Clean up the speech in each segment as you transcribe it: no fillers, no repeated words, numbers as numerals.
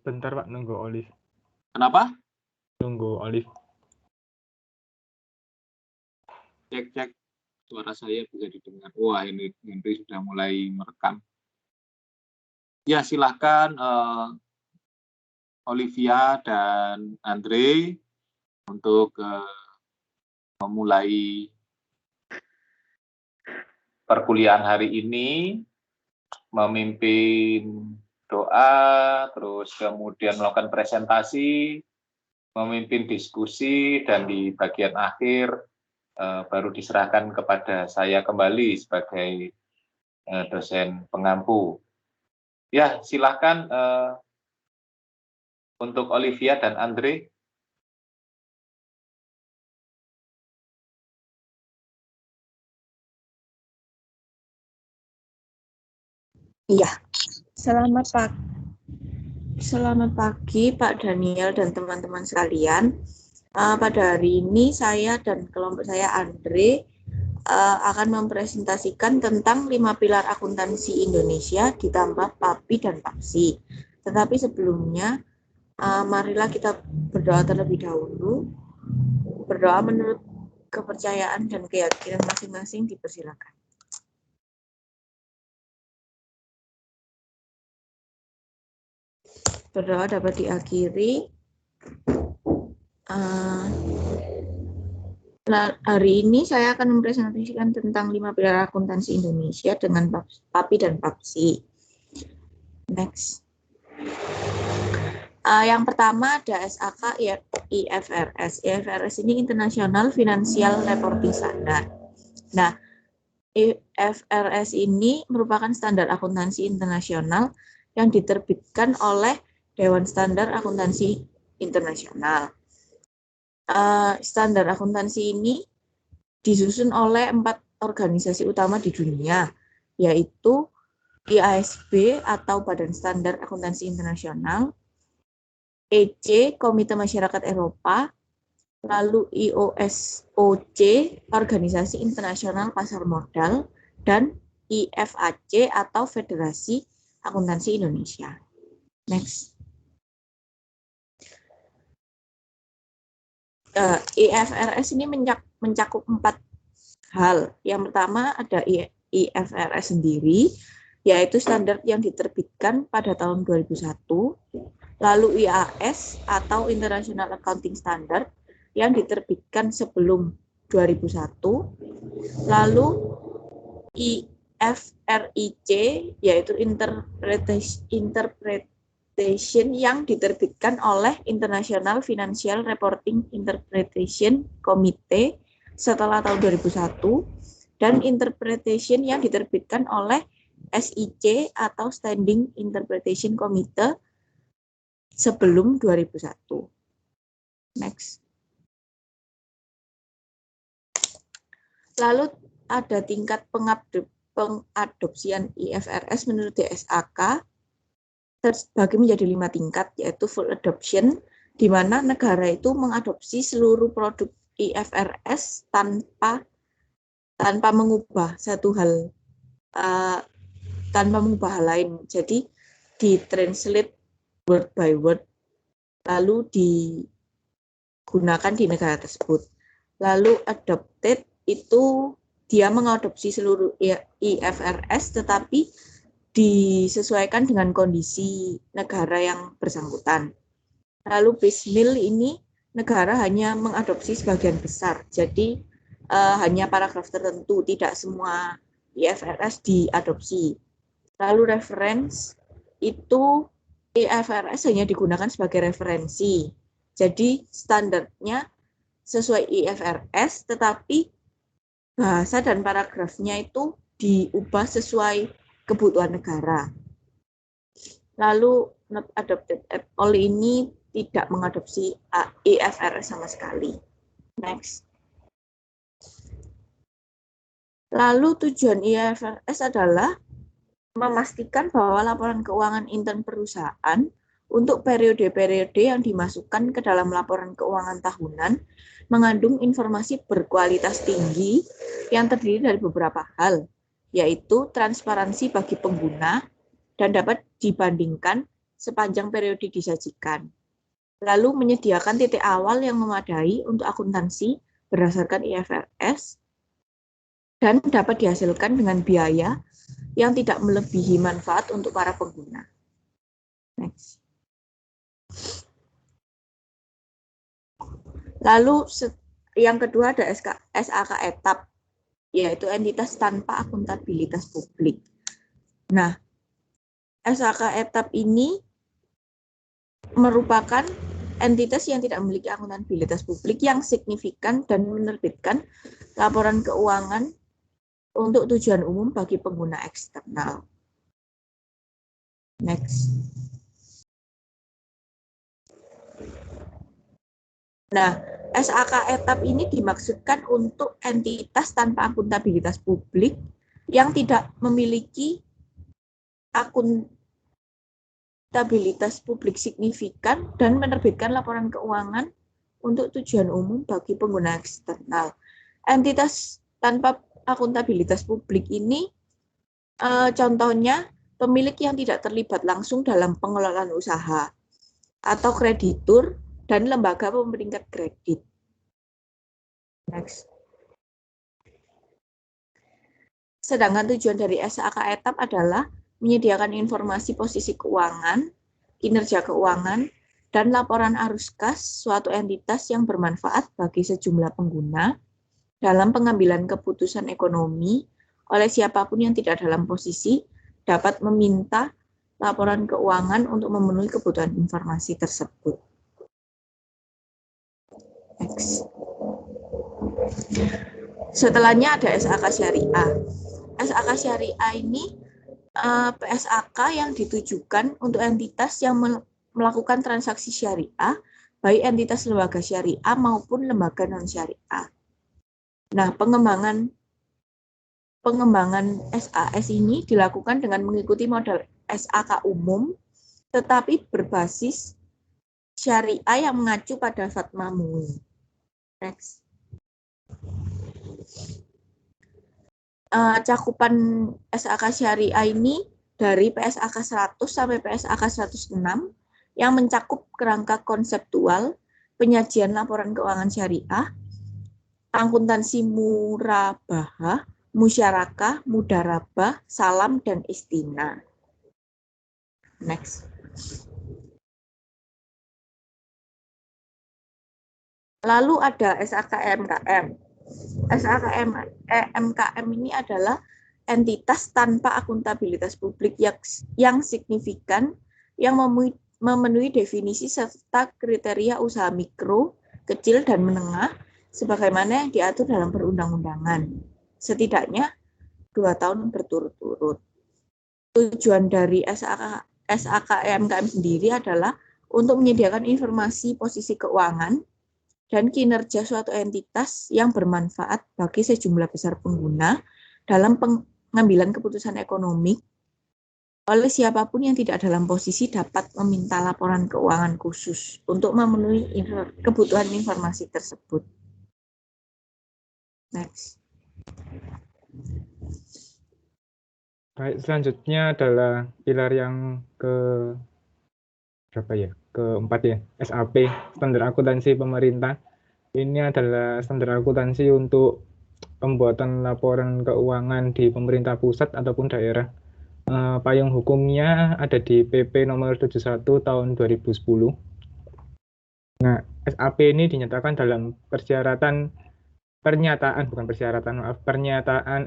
Sebentar Pak, nunggu Olive. Kenapa? Nunggu Olive. Cek. Suara saya bisa didengar. Wah, ini Henry sudah mulai merekam. Ya, silahkan Olivia dan Andre untuk memulai perkuliahan hari ini, memimpin doa, terus kemudian melakukan presentasi, memimpin diskusi, dan di bagian akhir baru diserahkan kepada saya kembali sebagai dosen pengampu. Ya, silahkan untuk Olivia dan Andre. Iya, selamat pagi Pak Daniel dan teman-teman sekalian. Pada hari ini saya dan kelompok saya Andre akan mempresentasikan tentang 5 pilar akuntansi Indonesia ditambah PAPI dan PAPSI. Tetapi sebelumnya, marilah kita berdoa terlebih dahulu. Berdoa menurut kepercayaan dan keyakinan masing-masing, dipersilakan. Berdoa dapat diakhiri. Hari ini saya akan mempresentasikan tentang 5 pilar akuntansi Indonesia dengan PAPI dan PAPSI. Next. Yang pertama ada SAK IFRS. IFRS ini International Financial Reporting Standard. Nah, IFRS ini merupakan standar akuntansi internasional yang diterbitkan oleh Dewan Standar Akuntansi Internasional. Standar akuntansi ini disusun oleh 4 organisasi utama di dunia, yaitu IASB atau Badan Standar Akuntansi Internasional, EC, Komite Masyarakat Eropa, lalu IOSOC, Organisasi Internasional Pasar Modal, dan IFAC atau Federasi Akuntansi Indonesia. Next. IFRS ini mencakup 4 hal. Yang pertama ada IFRS sendiri, yaitu standar yang diterbitkan pada tahun 2001. Lalu IAS atau International Accounting Standard yang diterbitkan sebelum 2001. Lalu IFRIC, yaitu Interpretation yang diterbitkan oleh International Financial Reporting Interpretation Committee setelah tahun 2001, dan Interpretation yang diterbitkan oleh SIC atau Standing Interpretation Committee sebelum 2001. Next. Lalu ada tingkat pengadopsian IFRS menurut DSAK terbagi menjadi 5 tingkat, yaitu full adoption, di mana negara itu mengadopsi seluruh produk IFRS tanpa mengubah satu hal, tanpa mengubah hal lain. Jadi ditranslate word by word, lalu digunakan di negara tersebut. Lalu adopted itu dia mengadopsi seluruh IFRS, tetapi disesuaikan dengan kondisi negara yang bersangkutan. Lalu piecemeal ini negara hanya mengadopsi sebagian besar, jadi hanya paragraf tertentu, tidak semua IFRS diadopsi. Lalu reference itu IFRS hanya digunakan sebagai referensi, jadi standarnya sesuai IFRS, tetapi bahasa dan paragrafnya itu diubah sesuai kebutuhan negara. Lalu not adopted at all ini tidak mengadopsi IFRS sama sekali. Next. Lalu tujuan IFRS adalah memastikan bahwa laporan keuangan intern perusahaan untuk periode-periode yang dimasukkan ke dalam laporan keuangan tahunan mengandung informasi berkualitas tinggi yang terdiri dari beberapa hal, yaitu transparansi bagi pengguna dan dapat dibandingkan sepanjang periode disajikan. Lalu menyediakan titik awal yang memadai untuk akuntansi berdasarkan IFRS dan dapat dihasilkan dengan biaya yang tidak melebihi manfaat untuk para pengguna. Next. Lalu yang kedua ada SAK etap, yaitu entitas tanpa akuntabilitas publik. Nah, SAK etap ini merupakan entitas yang tidak memiliki akuntabilitas publik yang signifikan dan menerbitkan laporan keuangan untuk tujuan umum bagi pengguna eksternal. Next. Nah, SAK etap ini dimaksudkan untuk entitas tanpa akuntabilitas publik yang tidak memiliki akuntabilitas publik signifikan dan menerbitkan laporan keuangan untuk tujuan umum bagi pengguna eksternal. Entitas tanpa akuntabilitas publik ini contohnya pemilik yang tidak terlibat langsung dalam pengelolaan usaha atau kreditur dan lembaga pemeringkat kredit. Next. Sedangkan tujuan dari SAK etap adalah menyediakan informasi posisi keuangan, kinerja keuangan, dan laporan arus kas suatu entitas yang bermanfaat bagi sejumlah pengguna dalam pengambilan keputusan ekonomi oleh siapapun yang tidak dalam posisi dapat meminta laporan keuangan untuk memenuhi kebutuhan informasi tersebut. Next. Setelahnya ada SAK syariah. SAK syariah ini PSAK yang ditujukan untuk entitas yang melakukan transaksi syariah, baik entitas lembaga syariah maupun lembaga non-syariah. Nah, pengembangan SAS ini dilakukan dengan mengikuti model SAK umum, tetapi berbasis syariah yang mengacu pada Fatma MUI. Next. Cakupan SAK syariah ini dari PSAK 100 sampai PSAK 106 yang mencakup kerangka konseptual, penyajian laporan keuangan syariah, akuntansi murabahah, musyarakah, mudarabah, salam, dan istina. Next. Lalu ada SAK MKM. SAK MKM ini adalah entitas tanpa akuntabilitas publik yang signifikan yang memenuhi definisi serta kriteria usaha mikro, kecil, dan menengah sebagaimana yang diatur dalam perundang-undangan. Setidaknya 2 tahun berturut-turut. Tujuan dari SAK MKM sendiri adalah untuk menyediakan informasi posisi keuangan dan kinerja suatu entitas yang bermanfaat bagi sejumlah besar pengguna dalam pengambilan keputusan ekonomi oleh siapapun yang tidak dalam posisi dapat meminta laporan keuangan khusus untuk memenuhi kebutuhan informasi tersebut. Next. Baik, selanjutnya adalah pilar yang keempat ya, SAP, standar akuntansi pemerintah. Ini adalah standar akuntansi untuk pembuatan laporan keuangan di pemerintah pusat ataupun daerah. Payung hukumnya ada di PP nomor 71 tahun 2010. Nah, SAP ini dinyatakan dalam pernyataan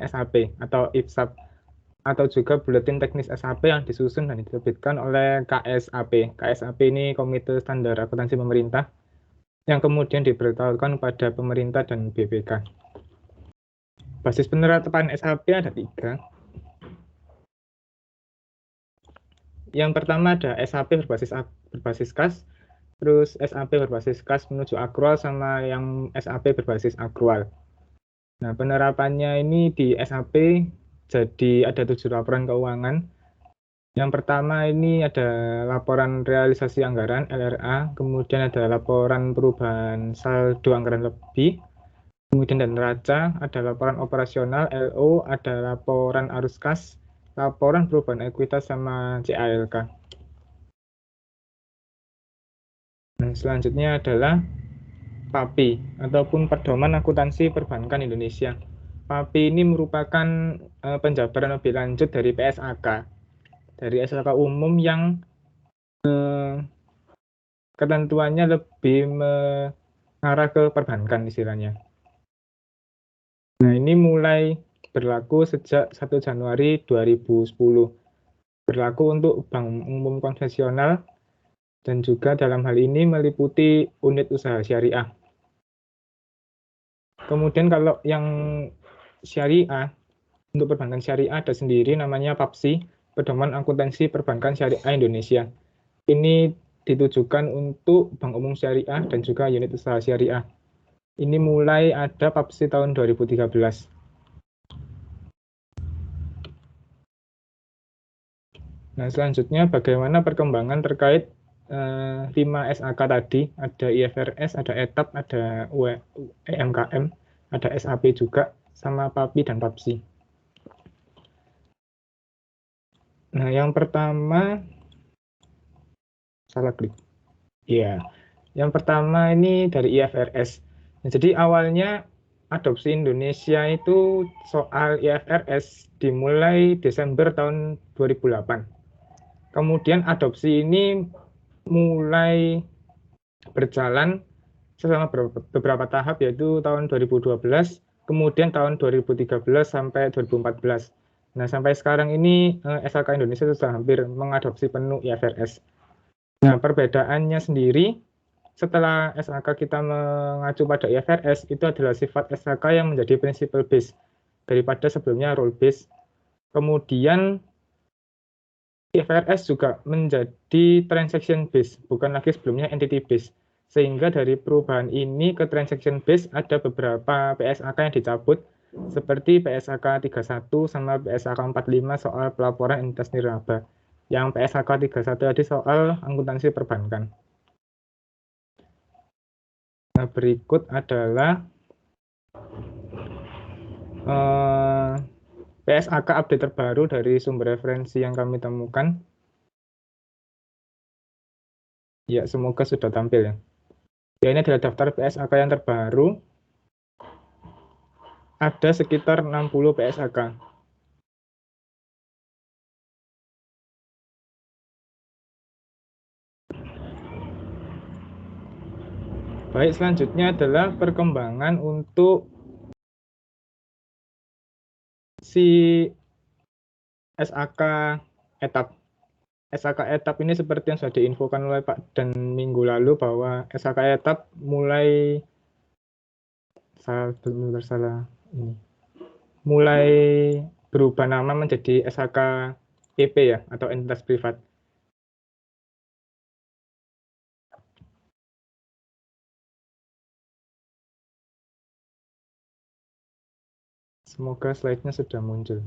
SAP atau IFSAP, atau juga Buletin Teknis SAP yang disusun dan diterbitkan oleh KSAP. KSAP ini Komite Standar Akuntansi Pemerintah yang kemudian diberitahukan pada pemerintah dan BPK. Basis penerapan SAP ada 3. Yang pertama ada SAP berbasis kas, terus SAP berbasis kas menuju akrual, sama yang SAP berbasis akrual. Nah, penerapannya ini di SAP jadi ada 7 laporan keuangan. Yang pertama ini ada laporan realisasi anggaran LRA, kemudian ada laporan perubahan saldo anggaran lebih, kemudian dan neraca, ada laporan operasional LO, ada laporan arus kas, laporan perubahan ekuitas, sama CALK. Nah, selanjutnya adalah PAPI ataupun Pedoman Akuntansi Perbankan Indonesia. PAPI ini merupakan penjabaran lebih lanjut dari PSAK, dari SAK umum yang ketentuannya lebih mengarah ke perbankan istilahnya. Nah, ini mulai berlaku sejak 1 Januari 2010. Berlaku untuk bank umum konvensional dan juga dalam hal ini meliputi unit usaha syariah. Kemudian kalau yang syariah, untuk perbankan syariah ada sendiri namanya PAPSI, Pedoman Akuntansi Perbankan Syariah Indonesia. Ini ditujukan untuk bank umum syariah dan juga unit usaha syariah. Ini mulai ada PAPSI tahun 2013. Nah, selanjutnya bagaimana perkembangan terkait 5 SAK tadi, ada IFRS, ada ETAP, ada EMKM, ada SAP juga, sama PAPI dan PAPSI. Nah, yang pertama, salah klik. Ya, yang pertama ini dari IFRS. Nah, jadi awalnya adopsi Indonesia itu soal IFRS dimulai Desember tahun 2008. Kemudian adopsi ini mulai berjalan selama beberapa tahap, yaitu tahun 2012, kemudian tahun 2013 sampai 2014. Nah, sampai sekarang ini SAK Indonesia sudah hampir mengadopsi penuh IFRS. Nah, perbedaannya sendiri setelah SAK kita mengacu pada IFRS, itu adalah sifat SAK yang menjadi principle base daripada sebelumnya rule base. Kemudian IFRS juga menjadi transaction base, bukan lagi sebelumnya entity base. Sehingga dari perubahan ini ke transaction base ada beberapa PSAK yang dicabut, seperti PSAK 31 sama PSAK 45 soal pelaporan entitas nirlaba. Yang PSAK 31 tadi soal akuntansi perbankan. Nah, berikut adalah PSAK update terbaru dari sumber referensi yang kami temukan. Ya, semoga sudah tampil ya. Ya, ini adalah daftar PSAK yang terbaru. Ada sekitar 60 PSAK. Baik, selanjutnya adalah perkembangan untuk si SAK etap. SAK etap ini seperti yang sudah diinfokan oleh Pak Dan minggu lalu bahwa SAK etap mulai mulai berubah nama menjadi SAK EP ya, atau entitas privat. Semoga slide-nya sudah muncul.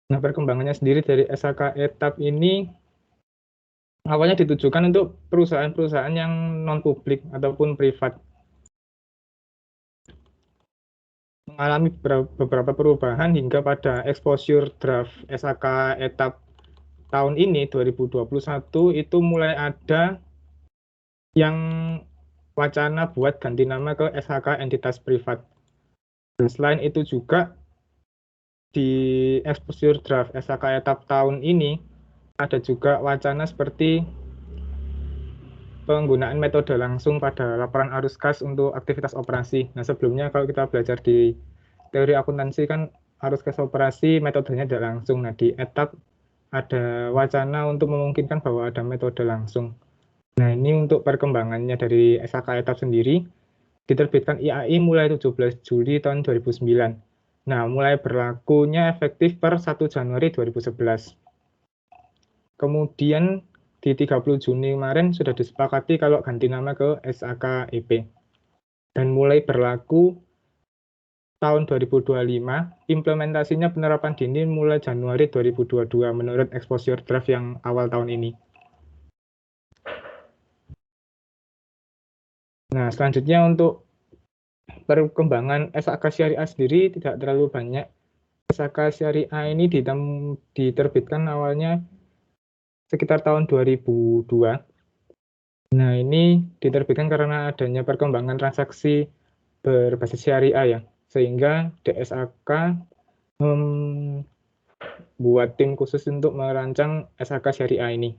Nah, perkembangannya sendiri dari SAK etap ini awalnya ditujukan untuk perusahaan-perusahaan yang non-publik ataupun privat. Mengalami beberapa perubahan hingga pada exposure draft SAK etap tahun ini 2021 itu mulai ada yang wacana buat ganti nama ke SHK entitas privat. Dan selain itu juga di exposure draft SHK etap tahun ini ada juga wacana seperti penggunaan metode langsung pada laporan arus kas untuk aktivitas operasi. Nah, sebelumnya kalau kita belajar di teori akuntansi kan arus kas operasi metodenya tidak langsung. Nah, di etap ada wacana untuk memungkinkan bahwa ada metode langsung. Nah, ini untuk perkembangannya dari SHK etap sendiri, diterbitkan IAI mulai 17 Juli tahun 2009. Nah, mulai berlakunya efektif per 1 Januari 2011. Kemudian di 30 Juni kemarin sudah disepakati kalau ganti nama ke SAK EP. Dan mulai berlaku tahun 2025, implementasinya penerapan dini mulai Januari 2022 menurut exposure draft yang awal tahun ini. Nah, selanjutnya untuk perkembangan SAK Syariah sendiri tidak terlalu banyak. SAK Syariah ini diterbitkan awalnya sekitar tahun 2002. Nah, ini diterbitkan karena adanya perkembangan transaksi berbasis syariah ya, sehingga DSAK membuat tim khusus untuk merancang SHK syariah ini.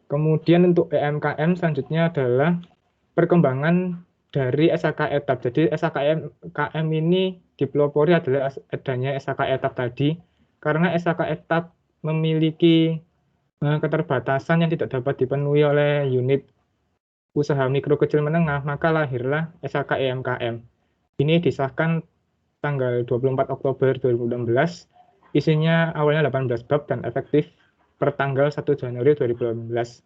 Kemudian untuk EMKM selanjutnya adalah perkembangan dari SHK etap. Jadi SHKM ini dipelopori adalah adanya SHK etap tadi, karena SHK etap memiliki keterbatasan yang tidak dapat dipenuhi oleh unit usaha mikro kecil menengah, maka lahirlah SHK EMKM. Ini disahkan tanggal 24 Oktober 2016, isinya awalnya 18 bab dan efektif per tanggal 1 Januari 2018.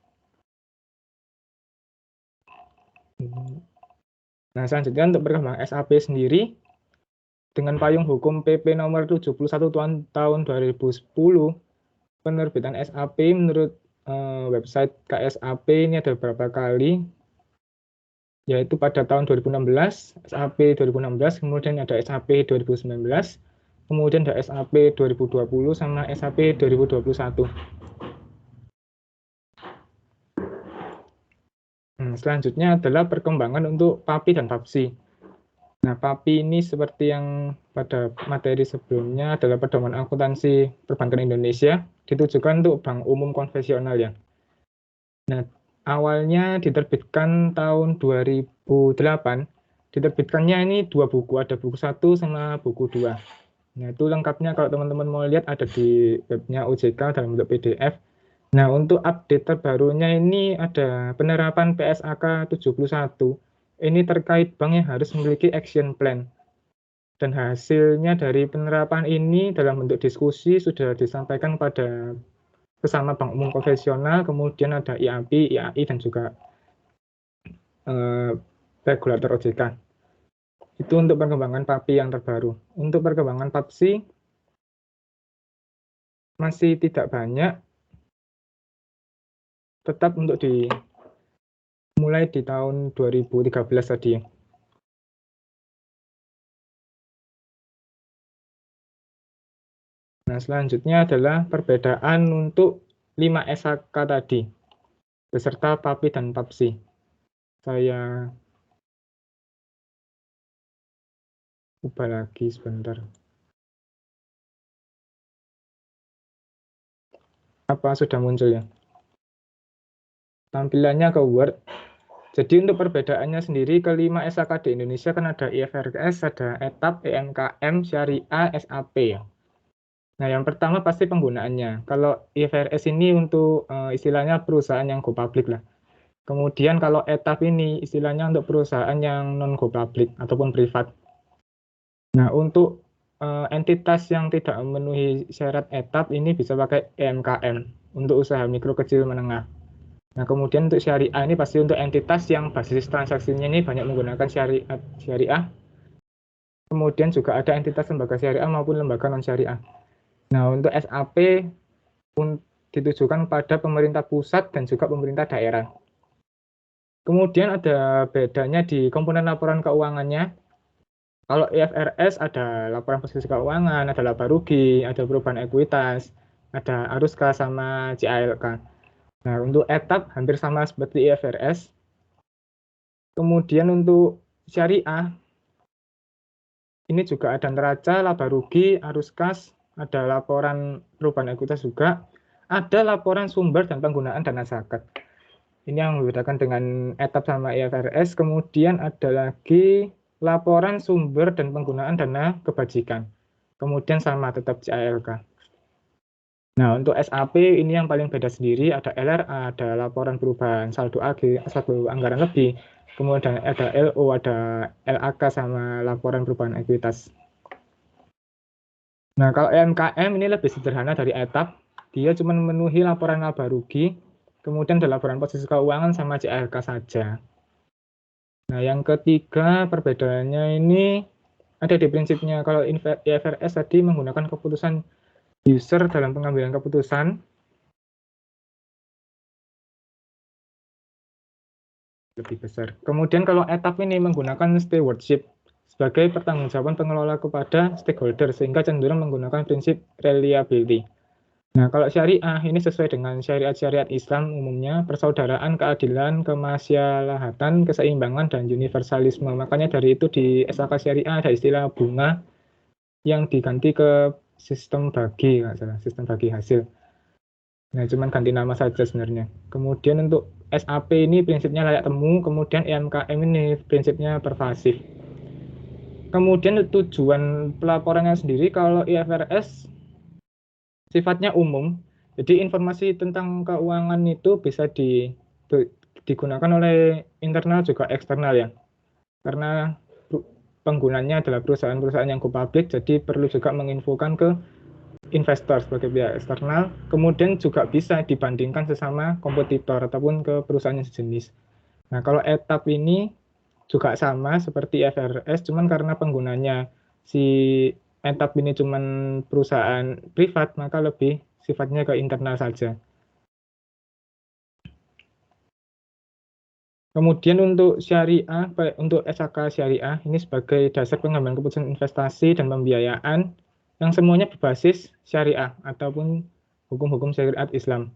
Nah, selanjutnya untuk perkembangan SAP sendiri, dengan payung hukum PP nomor 71 tahun 2010, penerbitan SAP menurut website KSAP ini ada beberapa kali, yaitu pada tahun 2016, SAP 2016, kemudian ada SAP 2019, kemudian ada SAP 2020, sama SAP 2021. Selanjutnya adalah perkembangan untuk PAPI dan PAPSI. Nah, PAPI ini seperti yang pada materi sebelumnya adalah Pedoman Akuntansi Perbankan Indonesia, ditujukan untuk bank umum konvensional ya. Nah, awalnya diterbitkan tahun 2008, diterbitkannya ini 2 buku, ada buku 1 sama buku 2. Nah, itu lengkapnya kalau teman-teman mau lihat ada di webnya OJK dalam bentuk PDF. Nah, untuk update terbarunya ini ada penerapan PSAK 71. Ini terkait bank yang harus memiliki action plan. Dan hasilnya dari penerapan ini dalam bentuk diskusi sudah disampaikan pada bersama Bank Umum Konvensional, kemudian ada IAPI, IAI, dan juga regulator OJK. Itu untuk perkembangan PAPI yang terbaru. Untuk perkembangan PAPSI masih tidak banyak, tetap untuk dimulai di tahun 2013 tadi. Nah, selanjutnya adalah perbedaan untuk 5 SHK tadi, beserta PAPI dan PAPSI. Saya ubah lagi sebentar. Apa sudah muncul ya? Tampilannya ke Word. Jadi untuk perbedaannya sendiri, kelima SHK di Indonesia kan ada IFRS, ada ETAP, EMKM, Syariah, SAP ya. Nah, yang pertama pasti penggunaannya. Kalau IFRS ini untuk istilahnya perusahaan yang go public lah. Kemudian kalau ETAP ini istilahnya untuk perusahaan yang non go public ataupun privat. Nah, untuk entitas yang tidak memenuhi syarat ETAP ini bisa pakai EMKM untuk usaha mikro kecil menengah. Nah, kemudian untuk syariah ini pasti untuk entitas yang basis transaksinya ini banyak menggunakan syariah. Kemudian juga ada entitas lembaga syariah maupun lembaga non-syariah. Nah, untuk SAP ditujukan pada pemerintah pusat dan juga pemerintah daerah. Kemudian ada bedanya di komponen laporan keuangannya. Kalau IFRS ada laporan posisi keuangan, ada laba rugi, ada perubahan ekuitas, ada arus kas sama CALK. Nah, untuk ETAP hampir sama seperti IFRS. Kemudian untuk syariah, ini juga ada neraca, laba rugi, arus kas, ada laporan perubahan ekuitas juga, ada laporan sumber dan penggunaan dana zakat. Ini yang membedakan dengan ETAP sama IFRS. Kemudian ada lagi laporan sumber dan penggunaan dana kebajikan. Kemudian sama tetap CALK. Nah, untuk SAP ini yang paling beda sendiri, ada LRA, ada laporan perubahan saldo AG, saldo anggaran lebih, kemudian ada LO, ada LAK, sama laporan perubahan ekuitas. Nah, kalau EMKM ini lebih sederhana dari ETAP, dia cuma memenuhi laporan laba rugi, kemudian ada laporan posisi keuangan sama CALK saja. Nah, yang ketiga perbedaannya ini ada di prinsipnya. Kalau IFRS tadi menggunakan keputusan user dalam pengambilan keputusan. Lebih besar. Kemudian kalau ETAP ini menggunakan stewardship sebagai pertanggungjawaban pengelola kepada stakeholder, sehingga cenderung menggunakan prinsip reliability. Nah, kalau syariah ini sesuai dengan syariat-syariat Islam umumnya, persaudaraan, keadilan, kemaslahatan, keseimbangan, dan universalisme. Makanya dari itu di SAK syariah ada istilah bunga yang diganti ke sistem bagi, nggak salah, sistem bagi hasil. Nah, cuman ganti nama saja sebenarnya. Kemudian untuk SAP ini prinsipnya layak temu, kemudian EMKM ini prinsipnya pervasif. Kemudian tujuan pelaporannya sendiri, kalau IFRS sifatnya umum, jadi informasi tentang keuangan itu bisa digunakan oleh internal juga eksternal ya. Karena penggunanya adalah perusahaan-perusahaan yang go public, jadi perlu juga menginfokan ke investor sebagai pihak eksternal. Kemudian juga bisa dibandingkan sesama kompetitor ataupun ke perusahaan yang sejenis. Nah, kalau etap ini juga sama seperti IFRS, cuman karena penggunanya si etap ini cuman perusahaan privat, maka lebih sifatnya ke internal saja. Kemudian untuk syariah, untuk SAK syariah, ini sebagai dasar pengambilan keputusan investasi dan pembiayaan yang semuanya berbasis syariah ataupun hukum-hukum syariat Islam.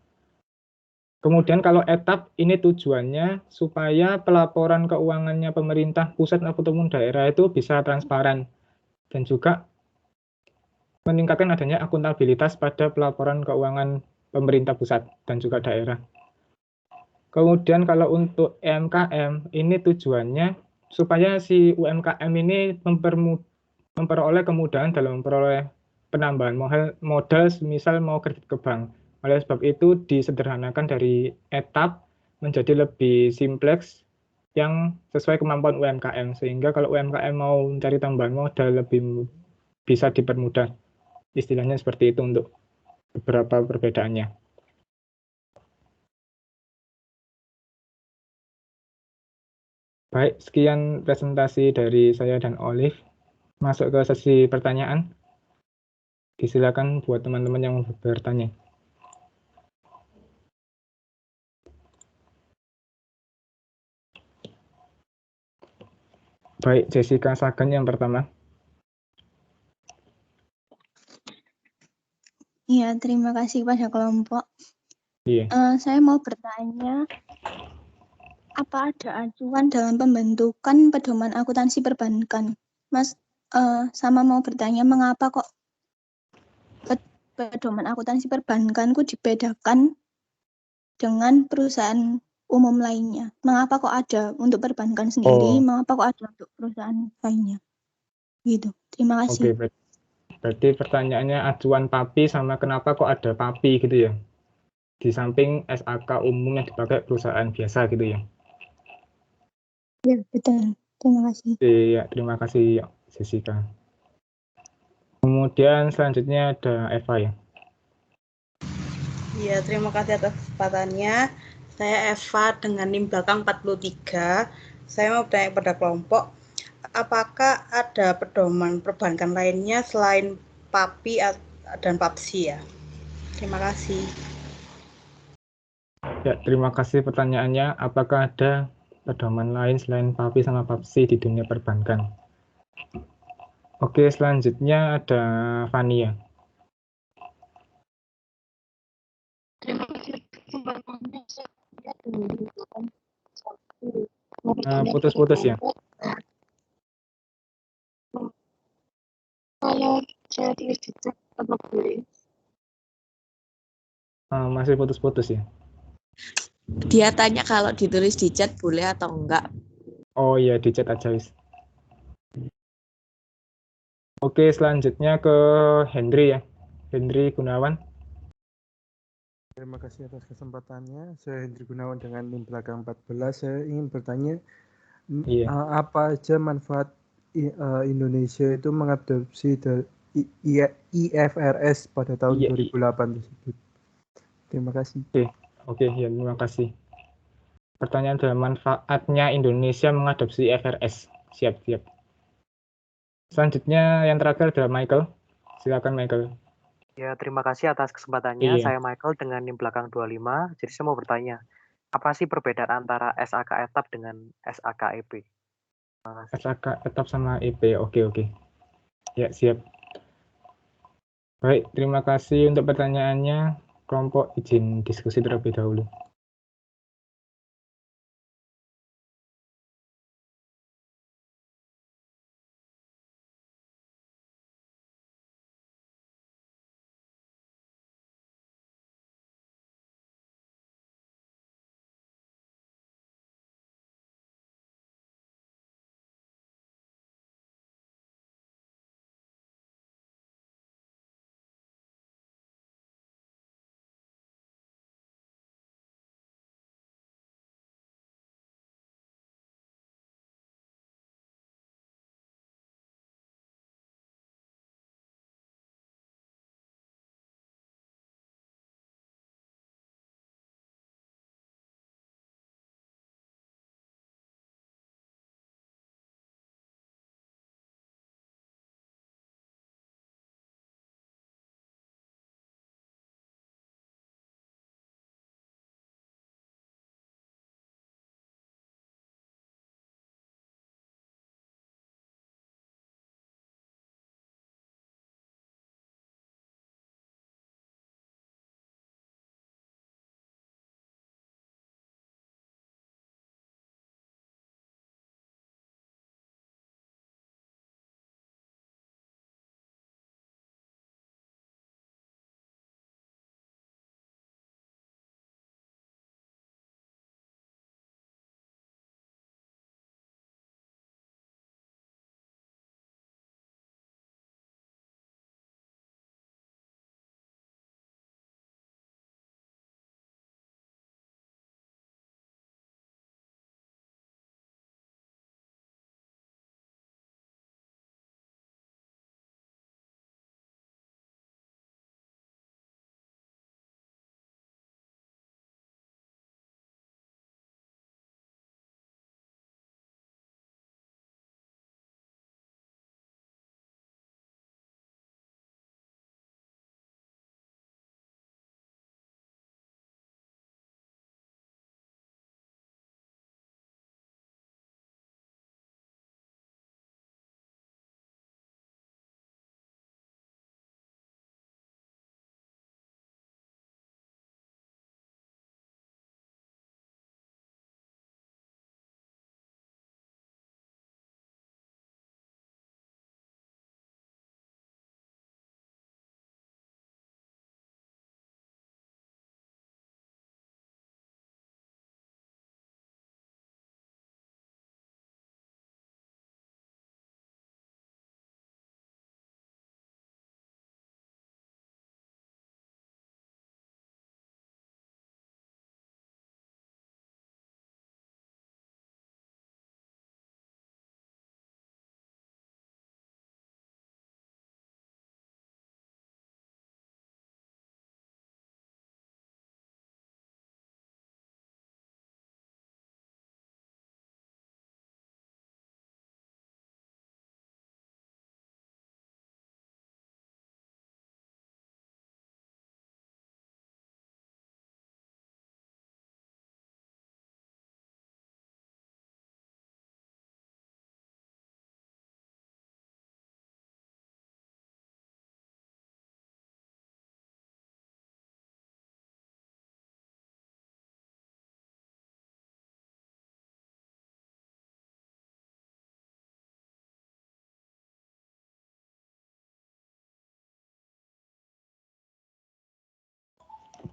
Kemudian kalau etap ini tujuannya supaya pelaporan keuangannya pemerintah pusat ataupun daerah itu bisa transparan dan juga meningkatkan adanya akuntabilitas pada pelaporan keuangan pemerintah pusat dan juga daerah. Kemudian kalau untuk UMKM ini tujuannya supaya si UMKM ini memperoleh kemudahan dalam memperoleh penambahan modal misal mau kredit ke bank. Oleh sebab itu disederhanakan dari etap menjadi lebih simpleks yang sesuai kemampuan UMKM, sehingga kalau UMKM mau mencari tambahan modal lebih bisa dipermudah. Istilahnya seperti itu untuk beberapa perbedaannya. Baik, sekian presentasi dari saya dan Olive. Masuk ke sesi pertanyaan. Disilakan buat teman-teman yang mau bertanya. Baik, Jessica Sagan yang pertama. Iya, terima kasih kepada kelompok. Iya. Saya mau bertanya, apa ada acuan dalam pembentukan pedoman akuntansi perbankan? Mas, sama mau bertanya, mengapa kok pedoman akuntansi perbankanku dibedakan dengan perusahaan umum lainnya? Mengapa kok ada untuk perbankan sendiri, mengapa kok ada untuk perusahaan lainnya? Gitu, terima kasih. Oke, berarti pertanyaannya acuan PAPI sama kenapa kok ada PAPI gitu ya? Di samping SAK umum yang dipakai perusahaan biasa gitu ya? Ya, betul. Terima kasih. Iya, terima kasih Jessica. Kemudian selanjutnya ada Eva ya. Ya, terima kasih atas kesempatannya. Saya Eva dengan NIM belakang 43. Saya mau bertanya kepada kelompok, apakah ada pedoman perbankan lainnya selain PAPI dan PAPSI ya? Terima kasih. Ya, terima kasih pertanyaannya. Apakah ada pedoman lain selain PAPI sama PAPSI di dunia perbankan? Oke, selanjutnya ada Fania. Terima kasih kesempatannya. Putus-putus ya. Kalau saya tulis di chat apa boleh? Masih putus-putus ya. Dia tanya kalau ditulis di chat boleh atau enggak. Oh iya, di chat aja wis. Oke, selanjutnya ke Hendry ya. Hendry Gunawan. Terima kasih atas kesempatannya. Saya Hendry Gunawan dengan NIM belakang 14. Saya ingin bertanya, apa aja manfaat Indonesia itu mengadopsi IFRS pada tahun 2008 tersebut? Terima kasih. Oke, ya, terima kasih. Pertanyaan adalah manfaatnya Indonesia mengadopsi IFRS. Siap. Selanjutnya yang terakhir adalah Michael. Silakan Michael. Ya, terima kasih atas kesempatannya. Saya Michael dengan NIM belakang 25. Jadi saya mau bertanya, apa sih perbedaan antara SAK etap dengan SAK EP? SAK etap sama EP. Oke. Ya, siap. Baik, terima kasih untuk pertanyaannya. Kelompok izin diskusi terlebih dahulu.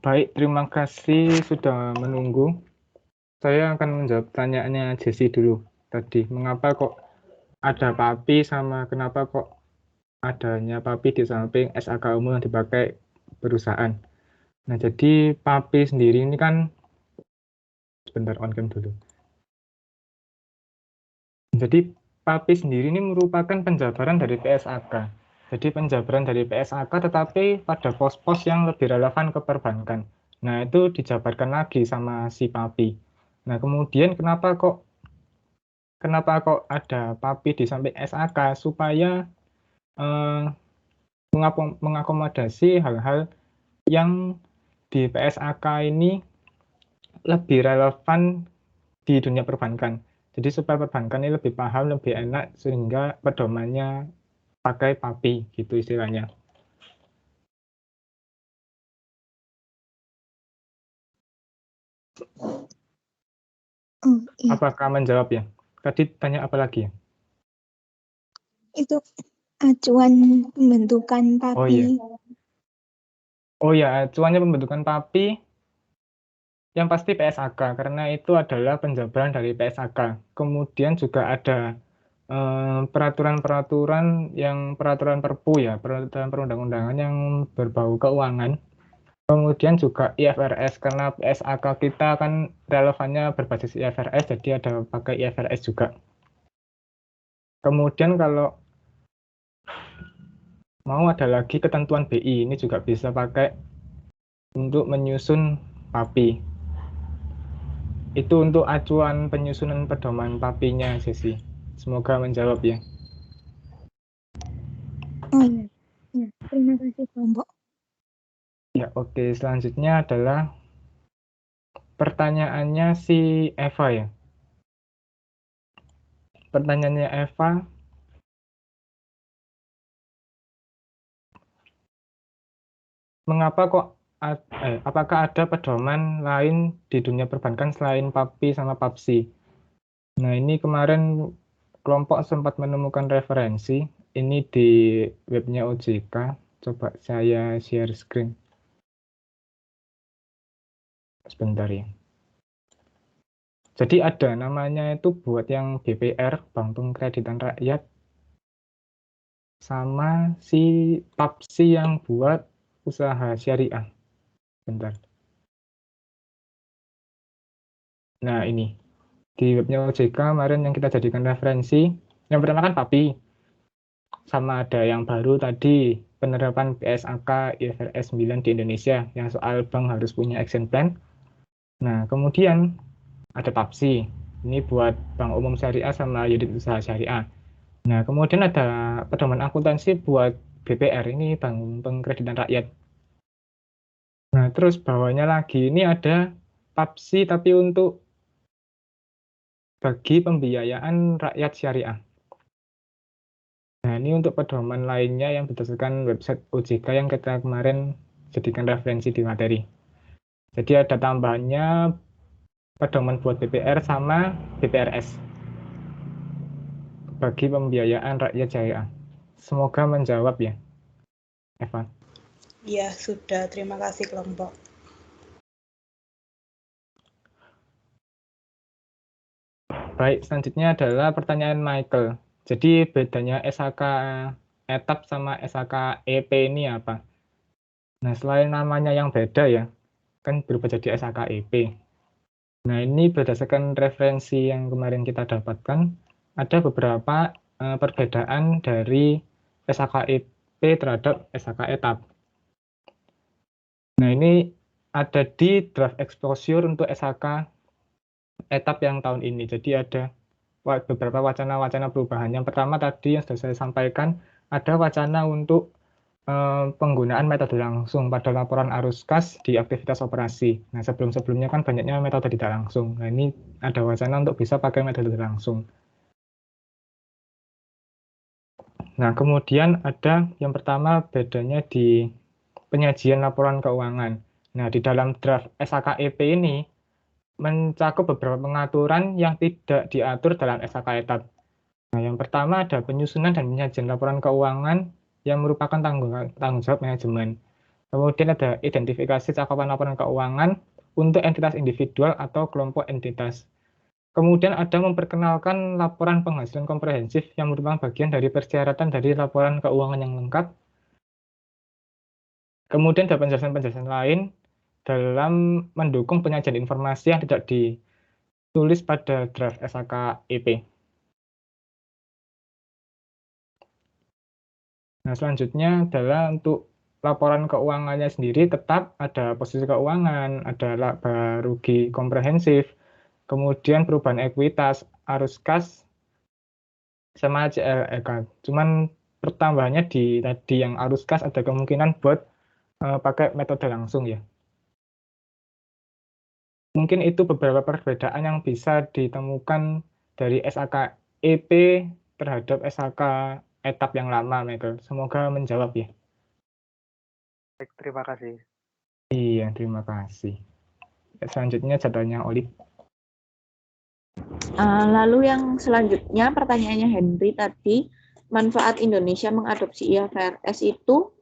Baik, terima kasih sudah menunggu. Saya akan menjawab pertanyaannya Jesse dulu tadi. Mengapa kok ada PAPI sama kenapa kok adanya PAPI di samping SAK umum yang dipakai perusahaan. Nah, jadi PAPI sendiri ini kan, sebentar on cam dulu. Jadi PAPI sendiri ini merupakan penjabaran dari PSAK. Jadi penjabaran dari PSAK tetapi pada pos-pos yang lebih relevan ke perbankan. Nah, itu dijabarkan lagi sama si PAPI. Nah, kemudian kenapa kok ada PAPI di samping SAK supaya mengakomodasi hal-hal yang di PSAK ini lebih relevan di dunia perbankan. Jadi supaya perbankan ini lebih paham, lebih enak, sehingga pedomannya pakai PAPI, gitu istilahnya. Iya. Apakah menjawab ya? Tadi tanya apa lagi ya? Itu acuan pembentukan PAPI. Oh iya. Oh ya, acuannya pembentukan PAPI yang pasti PSAK, karena itu adalah penjabaran dari PSAK. Kemudian juga ada peraturan-peraturan yang peraturan Perpu ya, peraturan perundang-undangan yang berbau keuangan. Kemudian juga IFRS, karena PSAK kita kan relevannya berbasis IFRS, jadi ada pakai IFRS juga. Kemudian kalau mau ada lagi ketentuan BI, ini juga bisa pakai untuk menyusun PAPI. Itu untuk acuan penyusunan pedoman PAPI-nya, Sesi. Semoga menjawab ya. Oh iya. Ya, terima kasih kelompok. Ya, oke. Selanjutnya adalah pertanyaannya si Eva ya. Pertanyaannya Eva, mengapa kok apakah ada pedoman lain di dunia perbankan selain PAPI sama PAPSI? Nah, ini kemarin kelompok sempat menemukan referensi. Ini di webnya OJK. Coba saya share screen. Sebentar ya. Jadi ada namanya itu buat yang BPR, Bank Pengkreditan Rakyat, sama si PAPSI yang buat usaha syariah. Bentar. Nah, ini. Di webnya OJK kemarin yang kita jadikan referensi. Yang pertama kan PAPI. Sama ada yang baru tadi, penerapan PSAK IFRS 9 di Indonesia, yang soal bank harus punya action plan. Nah, kemudian ada PAPSI. Ini buat bank umum syariah sama unit usaha syariah. Nah, kemudian ada pedoman akuntansi buat BPR, ini Bank Pengkreditan Rakyat. Nah, terus bawahnya lagi, ini ada PAPSI tapi untuk bagi pembiayaan rakyat syariah. Nah, ini untuk pedoman lainnya yang berdasarkan website OJK yang kita kemarin jadikan referensi di materi. Jadi ada tambahannya pedoman buat BPR sama BPRS bagi pembiayaan rakyat syariah. Semoga menjawab ya, Eva. Ya, sudah. Terima kasih kelompok. Baik, selanjutnya adalah pertanyaan Michael. Jadi bedanya SHK etap sama SHK EP ini apa? Nah, selain namanya yang beda ya, kan berubah jadi SHK EP. Nah, ini berdasarkan referensi yang kemarin kita dapatkan, ada beberapa perbedaan dari SHK EP terhadap SHK etap. Nah, ini ada di draft exposure untuk SHK etap yang tahun ini. Jadi ada beberapa wacana-wacana perubahan. Yang pertama tadi yang sudah saya sampaikan, ada wacana untuk penggunaan metode langsung pada laporan arus kas di aktivitas operasi. Nah, sebelum-sebelumnya kan banyaknya metode tidak langsung. Nah, ini ada wacana untuk bisa pakai metode langsung. Nah, kemudian ada yang pertama bedanya di penyajian laporan keuangan. Nah, di dalam draft SHK-EP ini mencakup beberapa pengaturan yang tidak diatur dalam SHK etap. Nah, yang pertama ada penyusunan dan penyajian laporan keuangan yang merupakan tanggung jawab manajemen. Kemudian ada identifikasi cakupan laporan keuangan untuk entitas individual atau kelompok entitas. Kemudian ada memperkenalkan laporan penghasilan komprehensif yang merupakan bagian dari persyaratan dari laporan keuangan yang lengkap. Kemudian ada penjelasan-penjelasan lain dalam mendukung penyajian informasi yang tidak ditulis pada draft SHK-EP. Nah, selanjutnya adalah untuk laporan keuangannya sendiri tetap ada posisi keuangan, ada laba rugi komprehensif, kemudian perubahan ekuitas, arus kas, sama CLEK. Cuman pertambahannya di tadi yang arus kas ada kemungkinan buat pakai metode langsung ya. Mungkin itu beberapa perbedaan yang bisa ditemukan dari SHK-EP terhadap SHK etap yang lama, Michael. Semoga menjawab ya. Baik, terima kasih. Iya, terima kasih. selanjutnya jadwalnya Olive. Lalu yang selanjutnya pertanyaannya Henry tadi, manfaat Indonesia mengadopsi IFRS itu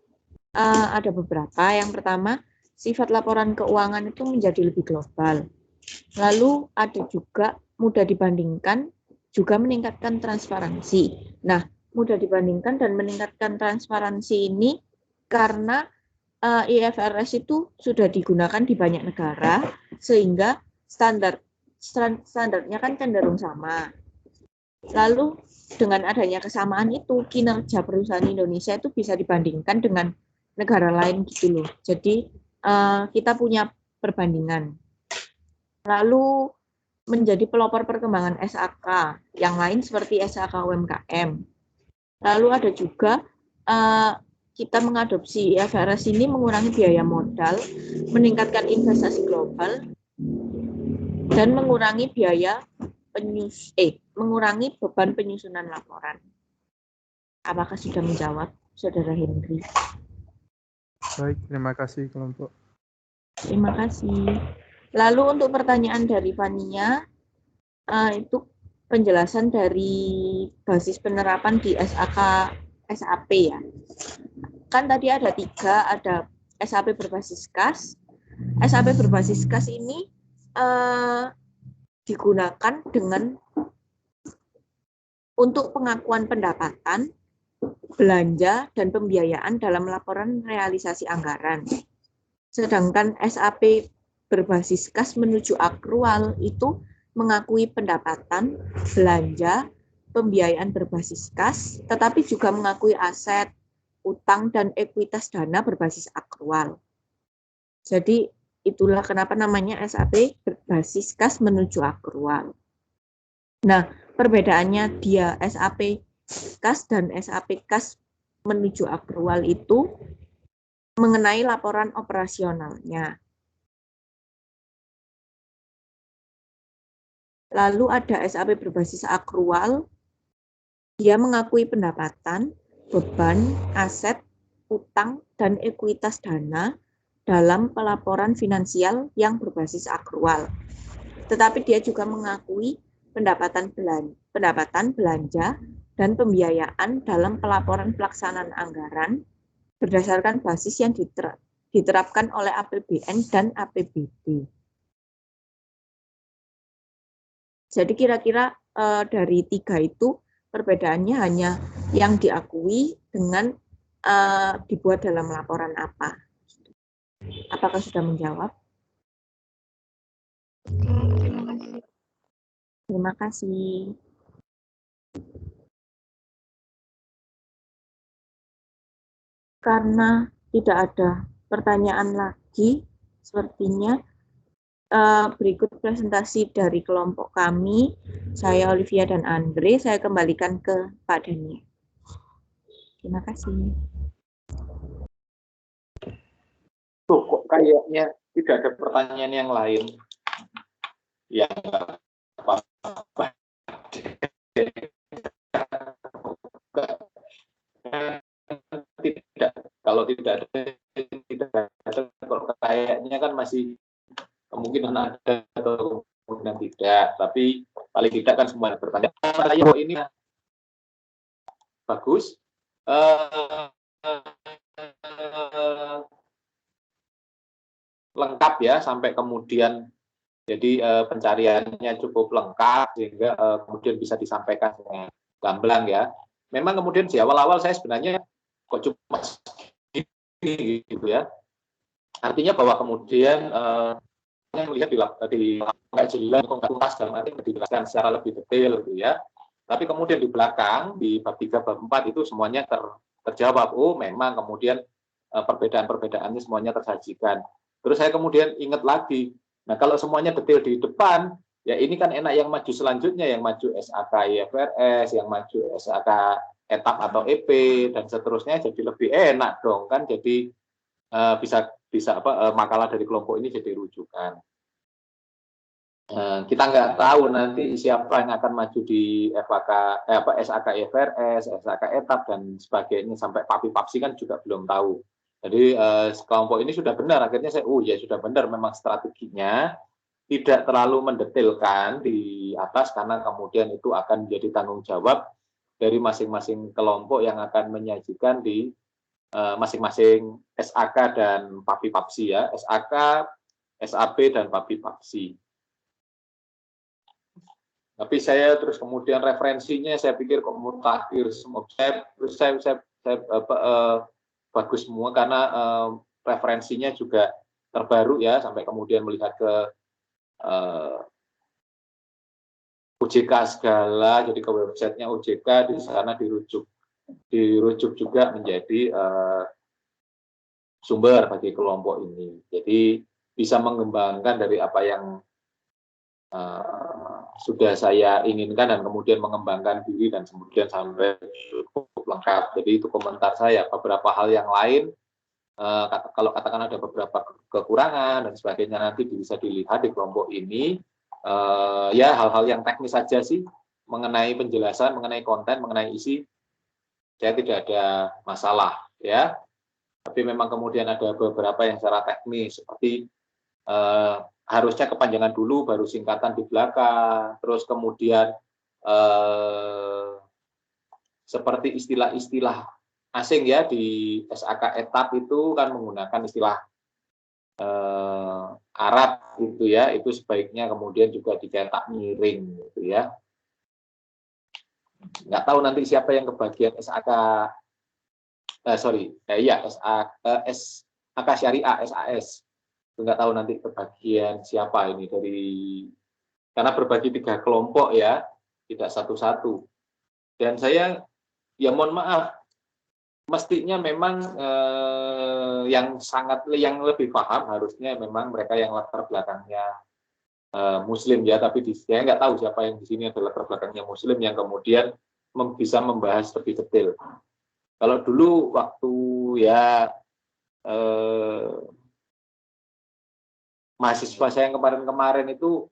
ada beberapa. Yang pertama, sifat laporan keuangan itu menjadi lebih global. Lalu ada juga mudah dibandingkan, juga meningkatkan transparansi. Nah, mudah dibandingkan dan meningkatkan transparansi ini karena IFRS itu sudah digunakan di banyak negara, sehingga standarnya kan cenderung sama. Lalu dengan adanya kesamaan itu, kinerja perusahaan Indonesia itu bisa dibandingkan dengan negara lain gitu loh. Jadi kita punya perbandingan. Lalu menjadi pelopor perkembangan SAK yang lain seperti SAK UMKM. Lalu ada juga kita mengadopsi IFRS ini mengurangi biaya modal, meningkatkan investasi global, dan mengurangi mengurangi beban penyusunan laporan. Apakah sudah menjawab, Saudara Henry? Baik, terima kasih kelompok. Terima kasih. Lalu untuk pertanyaan dari Fania, itu penjelasan dari basis penerapan di SAP ya. Kan tadi ada 3, ada SAP berbasis kas. SAP berbasis kas ini digunakan untuk pengakuan pendapatan, belanja, dan pembiayaan dalam laporan realisasi anggaran. Sedangkan SAP berbasis kas menuju akrual itu mengakui pendapatan, belanja, pembiayaan berbasis kas, tetapi juga mengakui aset, utang, dan ekuitas dana berbasis akrual. Jadi itulah kenapa namanya SAP berbasis kas menuju akrual. Nah, perbedaannya dia SAP kas dan SAP kas menuju akrual itu mengenai laporan operasionalnya. Lalu ada SAP berbasis akrual, dia mengakui pendapatan, beban, aset, utang, dan ekuitas dana dalam pelaporan finansial yang berbasis akrual. Tetapi dia juga mengakui pendapatan belanja, dan pembiayaan dalam pelaporan pelaksanaan anggaran berdasarkan basis yang diterapkan oleh APBN dan APBD. Jadi kira-kira dari 3 itu perbedaannya hanya yang diakui dengan dibuat dalam laporan apa. Apakah sudah menjawab? Terima kasih. Karena tidak ada pertanyaan lagi, sepertinya berikut presentasi dari kelompok kami, saya Olivia dan Andre, saya kembalikan ke Pak Daniel. Terima kasih. Tuh, kok kayaknya tidak ada pertanyaan yang lain. Ya, apa-apa. Tidak, kalau tidak ada, kayaknya kan masih kemungkinan ada atau kemungkinan tidak, tapi paling tidak kan semua bertanya. Ini bagus. Lengkap ya, sampai kemudian jadi pencariannya cukup lengkap sehingga kemudian bisa disampaikan dengan gamblang ya. Memang kemudian di awal-awal saya sebenarnya kok cuma gini gitu ya. Artinya bahwa kemudian melihat di jelas tuntas dalam arti dijelaskan secara lebih detail gitu ya. Tapi kemudian di belakang di bab 3 bab 4 itu semuanya terjawab. Oh, memang kemudian perbedaan-perbedaannya semuanya tersajikan. Terus saya kemudian ingat lagi. Nah, kalau semuanya detail di depan, ya ini kan enak yang maju selanjutnya, yang maju SAK IFRS, yang maju SAK etap atau EP dan seterusnya, jadi lebih enak dong kan. Jadi bisa makalah dari kelompok ini jadi rujukan. Kita nggak tahu nanti siapa yang akan maju di SAK IFRS, SAK etap dan sebagainya, sampai PAPI-PAPSI kan juga belum tahu. Jadi kelompok ini sudah benar, akhirnya saya, ya sudah benar memang strateginya tidak terlalu mendetailkan di atas karena kemudian itu akan menjadi tanggung jawab dari masing-masing kelompok yang akan menyajikan di masing-masing SAK dan PAPI-PAPSI ya, SAK, SAP dan PAPI-PAPSI. Tapi saya terus kemudian referensinya saya pikir kok mutakhir semua. Saya bagus semua karena referensinya juga terbaru ya, sampai kemudian melihat ke OJK segala, jadi ke websitenya OJK, di sana dirujuk juga menjadi sumber bagi kelompok ini. Jadi bisa mengembangkan dari apa yang sudah saya inginkan dan kemudian mengembangkan diri dan kemudian sampai cukup lengkap. Jadi itu komentar saya. Beberapa hal yang lain, kalau katakan ada beberapa kekurangan dan sebagainya, nanti bisa dilihat di kelompok ini. Ya hal-hal yang teknis saja sih, mengenai penjelasan, mengenai konten, mengenai isi, saya tidak ada masalah ya. Tapi memang kemudian ada beberapa yang secara teknis seperti harusnya kepanjangan dulu baru singkatan di belakang, terus kemudian seperti istilah-istilah asing ya di SAK etap itu kan menggunakan istilah Arab gitu ya, itu sebaiknya kemudian juga dicetak miring gitu ya. Nggak tahu nanti siapa yang kebagian SAK SAK Syariah SAS, nggak tahu nanti kebagian siapa ini karena berbagi 3 kelompok ya, tidak satu-satu. Dan saya ya mohon maaf, mestinya memang yang lebih paham harusnya memang mereka yang latar belakangnya Muslim ya, tapi saya nggak tahu siapa yang di sini adalah latar belakangnya Muslim yang kemudian bisa membahas lebih detail. Kalau dulu waktu ya mahasiswa saya yang kemarin-kemarin itu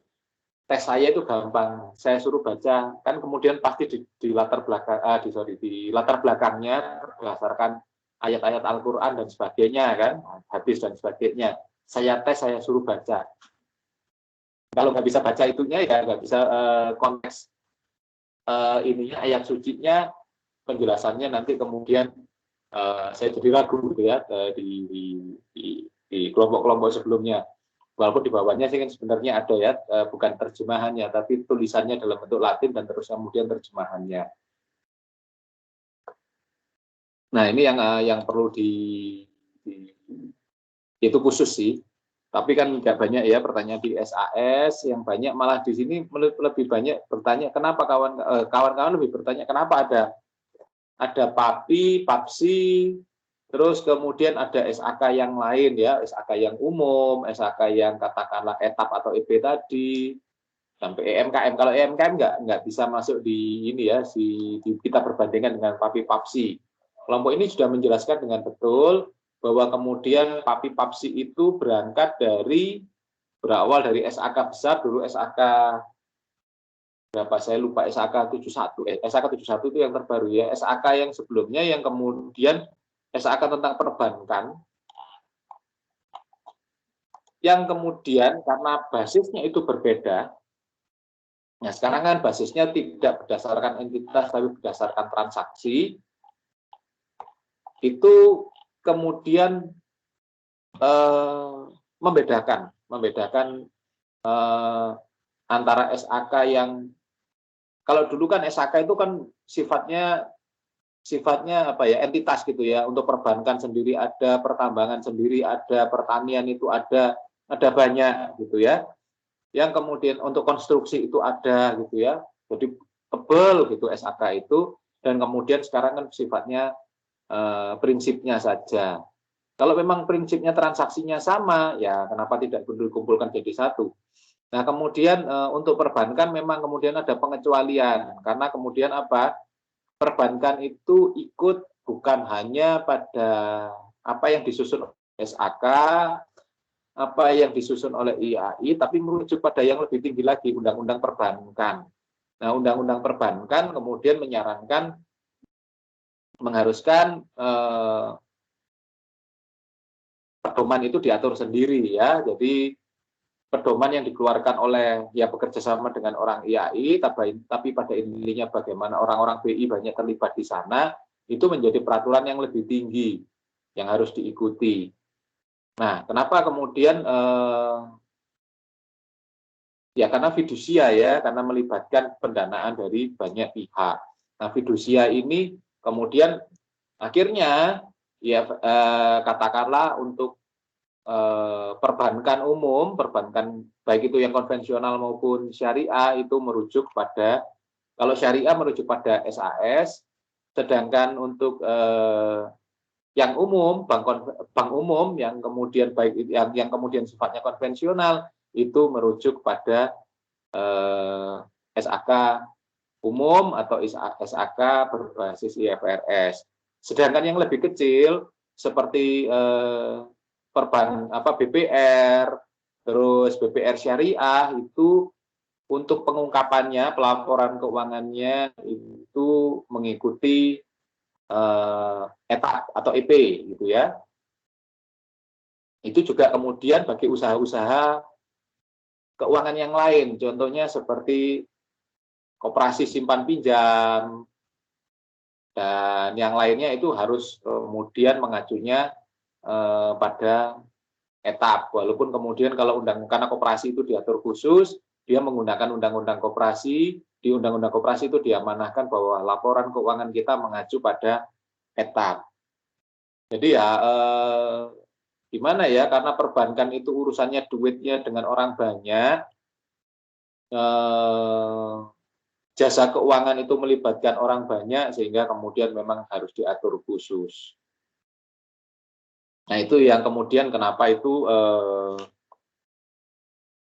tes saya itu gampang, saya suruh baca kan kemudian pasti di latar belakang di latar belakangnya berdasarkan ayat-ayat Al-Qur'an dan sebagainya kan, hadis dan sebagainya. Saya tes, saya suruh baca. Kalau nggak bisa baca itunya ya nggak bisa konteks ininya ayat sucinya, penjelasannya nanti kemudian saya jadi ragu gitu ya di kelompok-kelompok sebelumnya. Walaupun di bawahnya sih kan sebenarnya ada ya, bukan terjemahannya, tapi tulisannya dalam bentuk Latin dan terus kemudian terjemahannya. Nah ini yang perlu itu khusus sih. Tapi kan nggak banyak ya pertanyaan di SAS, yang banyak malah di sini lebih banyak bertanya kenapa kawan-kawan lebih bertanya kenapa ada PAPI, PAPSI, terus kemudian ada SAK yang lain ya, SAK yang umum, SAK yang katakanlah etap atau EP tadi, sampai EMKM. Kalau EMKM nggak bisa masuk di ini ya, kita perbandingkan dengan PAPI PAPSI. Kelompok ini sudah menjelaskan dengan betul bahwa kemudian PAPI PAPSI itu berawal dari SAK besar dulu, SAK berapa saya lupa, SAK 71. SAK 71 itu yang terbaru ya. SAK yang sebelumnya yang kemudian SAK tentang perbankan, yang kemudian karena basisnya itu berbeda. Nah sekarang kan basisnya tidak berdasarkan entitas tapi berdasarkan transaksi. Itu kemudian membedakan antara SAK yang kalau dulu kan SAK itu kan sifatnya apa ya, entitas gitu ya, untuk perbankan sendiri ada, pertambangan sendiri ada, pertanian itu ada banyak gitu ya, yang kemudian untuk konstruksi itu ada gitu ya, jadi tebal gitu SAK itu, dan kemudian sekarang kan sifatnya prinsipnya saja. Kalau memang prinsipnya transaksinya sama ya kenapa tidak dikumpulkan jadi satu. Nah kemudian untuk perbankan memang kemudian ada pengecualian karena kemudian apa, perbankan itu ikut bukan hanya pada apa yang disusun SAK, apa yang disusun oleh IAI, tapi merujuk pada yang lebih tinggi lagi, Undang-Undang Perbankan. Nah, Undang-Undang Perbankan kemudian mengharuskan pedoman itu diatur sendiri ya. Jadi pedoman yang dikeluarkan oleh ya bekerja sama dengan orang IAI, tapi pada intinya bagaimana orang-orang BI banyak terlibat di sana, itu menjadi peraturan yang lebih tinggi yang harus diikuti. Nah, kenapa kemudian ya karena fidusia ya, karena melibatkan pendanaan dari banyak pihak. Nah, fidusia ini kemudian akhirnya ya katakanlah untuk perbankan umum, perbankan baik itu yang konvensional maupun syariah itu merujuk pada, kalau syariah merujuk pada SAS, sedangkan untuk yang umum, bank umum yang kemudian baik yang kemudian sifatnya konvensional itu merujuk pada SAK umum atau SAK berbasis IFRS. Sedangkan yang lebih kecil seperti BPR, terus BPR syariah itu untuk pengungkapannya, pelaporan keuangannya itu mengikuti ETA atau EP gitu ya. Itu juga kemudian bagi usaha-usaha keuangan yang lain, contohnya seperti koperasi simpan pinjam dan yang lainnya itu harus kemudian mengacunya pada etap, walaupun kemudian kalau karena koperasi itu diatur khusus, dia menggunakan undang-undang koperasi, di undang-undang koperasi itu diamanahkan bahwa laporan keuangan kita mengacu pada etap. Jadi ya gimana ya, karena perbankan itu urusannya duitnya dengan orang banyak, jasa keuangan itu melibatkan orang banyak sehingga kemudian memang harus diatur khusus. Nah, itu yang kemudian kenapa itu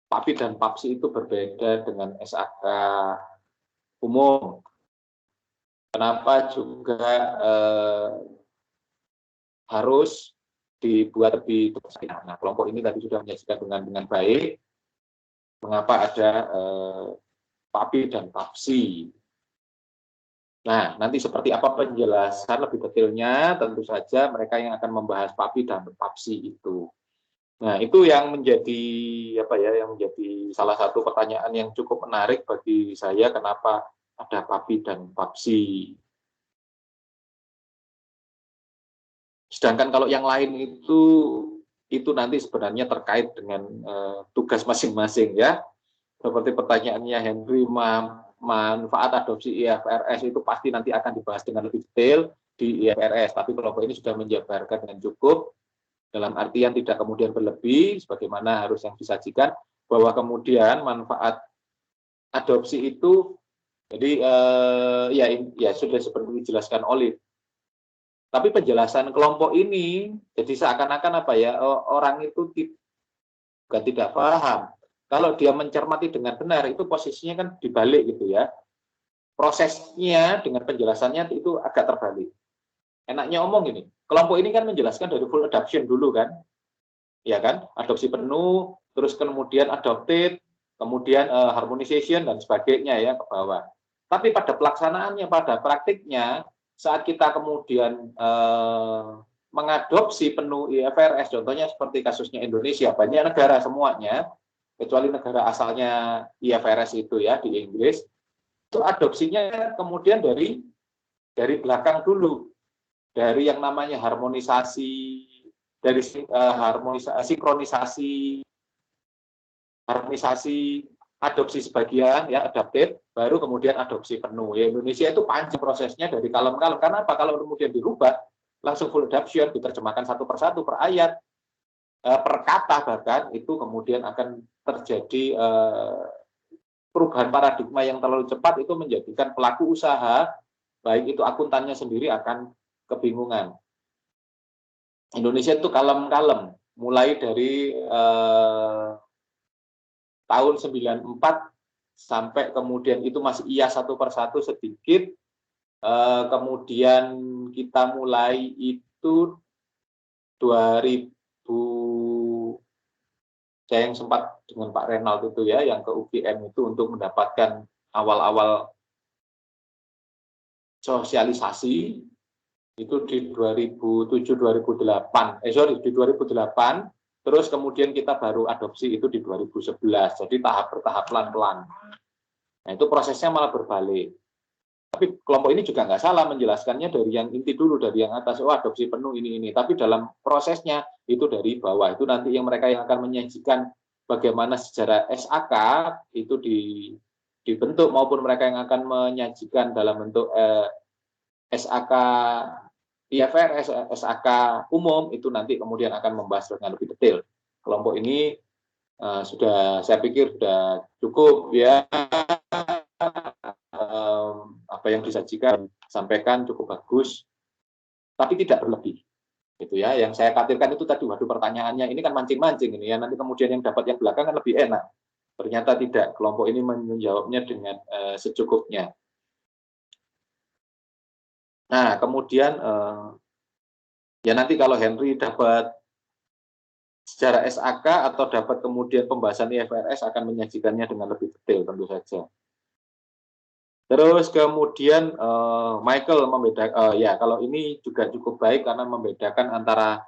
PAPI dan PAPSI itu berbeda dengan SAK umum. Kenapa juga harus dibuat lebih tegas. Nah, kelompok ini tadi sudah menyajikan dengan baik mengapa ada PAPI dan PAPSI. Nah, nanti seperti apa penjelasan lebih detailnya, tentu saja mereka yang akan membahas PAPI dan PAPSI itu. Nah, itu yang menjadi yang menjadi salah satu pertanyaan yang cukup menarik bagi saya, kenapa ada PAPI dan PAPSI. Sedangkan kalau yang lain itu nanti sebenarnya terkait dengan tugas masing-masing ya. Seperti pertanyaannya Henry, manfaat adopsi IFRS itu pasti nanti akan dibahas dengan lebih detail di IFRS, tapi kelompok ini sudah menjabarkan dengan cukup, dalam artian tidak kemudian berlebih, sebagaimana harus yang disajikan, bahwa kemudian manfaat adopsi itu, jadi ya sudah seperti dijelaskan Olive. Tapi penjelasan kelompok ini, jadi seakan-akan orang itu tidak paham. Kalau dia mencermati dengan benar, itu posisinya kan dibalik gitu ya. Prosesnya dengan penjelasannya itu agak terbalik. Enaknya omong ini, kelompok ini kan menjelaskan dari full adoption dulu kan. Ya kan, adopsi penuh, terus kemudian adopted, kemudian harmonization dan sebagainya ya ke bawah. Tapi pada pelaksanaannya, pada praktiknya, saat kita kemudian mengadopsi penuh IFRS, contohnya seperti kasusnya Indonesia, banyak negara semuanya, kecuali negara asalnya IFRS itu ya di Inggris, itu adopsinya kemudian dari belakang dulu, dari yang namanya harmonisasi, dari sinkronisasi, adopsi sebagian ya adapted, baru kemudian adopsi penuh. Ya Indonesia itu panjang prosesnya dari kalem-kalem. Karena apa? Kalau kemudian dirubah langsung full adoption, diterjemahkan satu persatu per ayat, per kata bahkan, itu kemudian akan terjadi perubahan paradigma yang terlalu cepat, itu menjadikan pelaku usaha, baik itu akuntannya sendiri akan kebingungan. Indonesia itu kalem-kalem, mulai dari tahun 94 sampai kemudian itu masih iya satu persatu sedikit, kemudian kita mulai itu 2000, saya yang sempat dengan Pak Renald itu ya, yang ke UGM itu untuk mendapatkan awal-awal sosialisasi, itu di 2007-2008, di 2008 terus kemudian kita baru adopsi itu di 2011, jadi tahap bertahap pelan-pelan. Nah itu prosesnya malah berbalik. Tapi kelompok ini juga nggak salah menjelaskannya dari yang inti dulu, dari yang atas, oh adopsi penuh ini. Tapi dalam prosesnya itu dari bawah, itu nanti yang mereka yang akan menyajikan bagaimana sejarah SAK itu dibentuk, maupun mereka yang akan menyajikan dalam bentuk SAK IFRS, SAK umum, itu nanti kemudian akan membahas dengan lebih detail. Kelompok ini sudah, saya pikir sudah cukup ya, apa yang disajikan, sampaikan cukup bagus, tapi tidak berlebih. Gitu ya. Yang saya khawatirkan itu tadi, waduh pertanyaannya ini kan mancing-mancing ini ya, nanti kemudian yang dapat yang belakang kan lebih enak. Ternyata tidak, kelompok ini menjawabnya dengan secukupnya. Nah, kemudian ya nanti kalau Henry dapat secara SAK atau dapat kemudian pembahasan IFRS akan menyajikannya dengan lebih detail tentu saja. Terus kemudian Michael membedakan, ya kalau ini juga cukup baik karena membedakan antara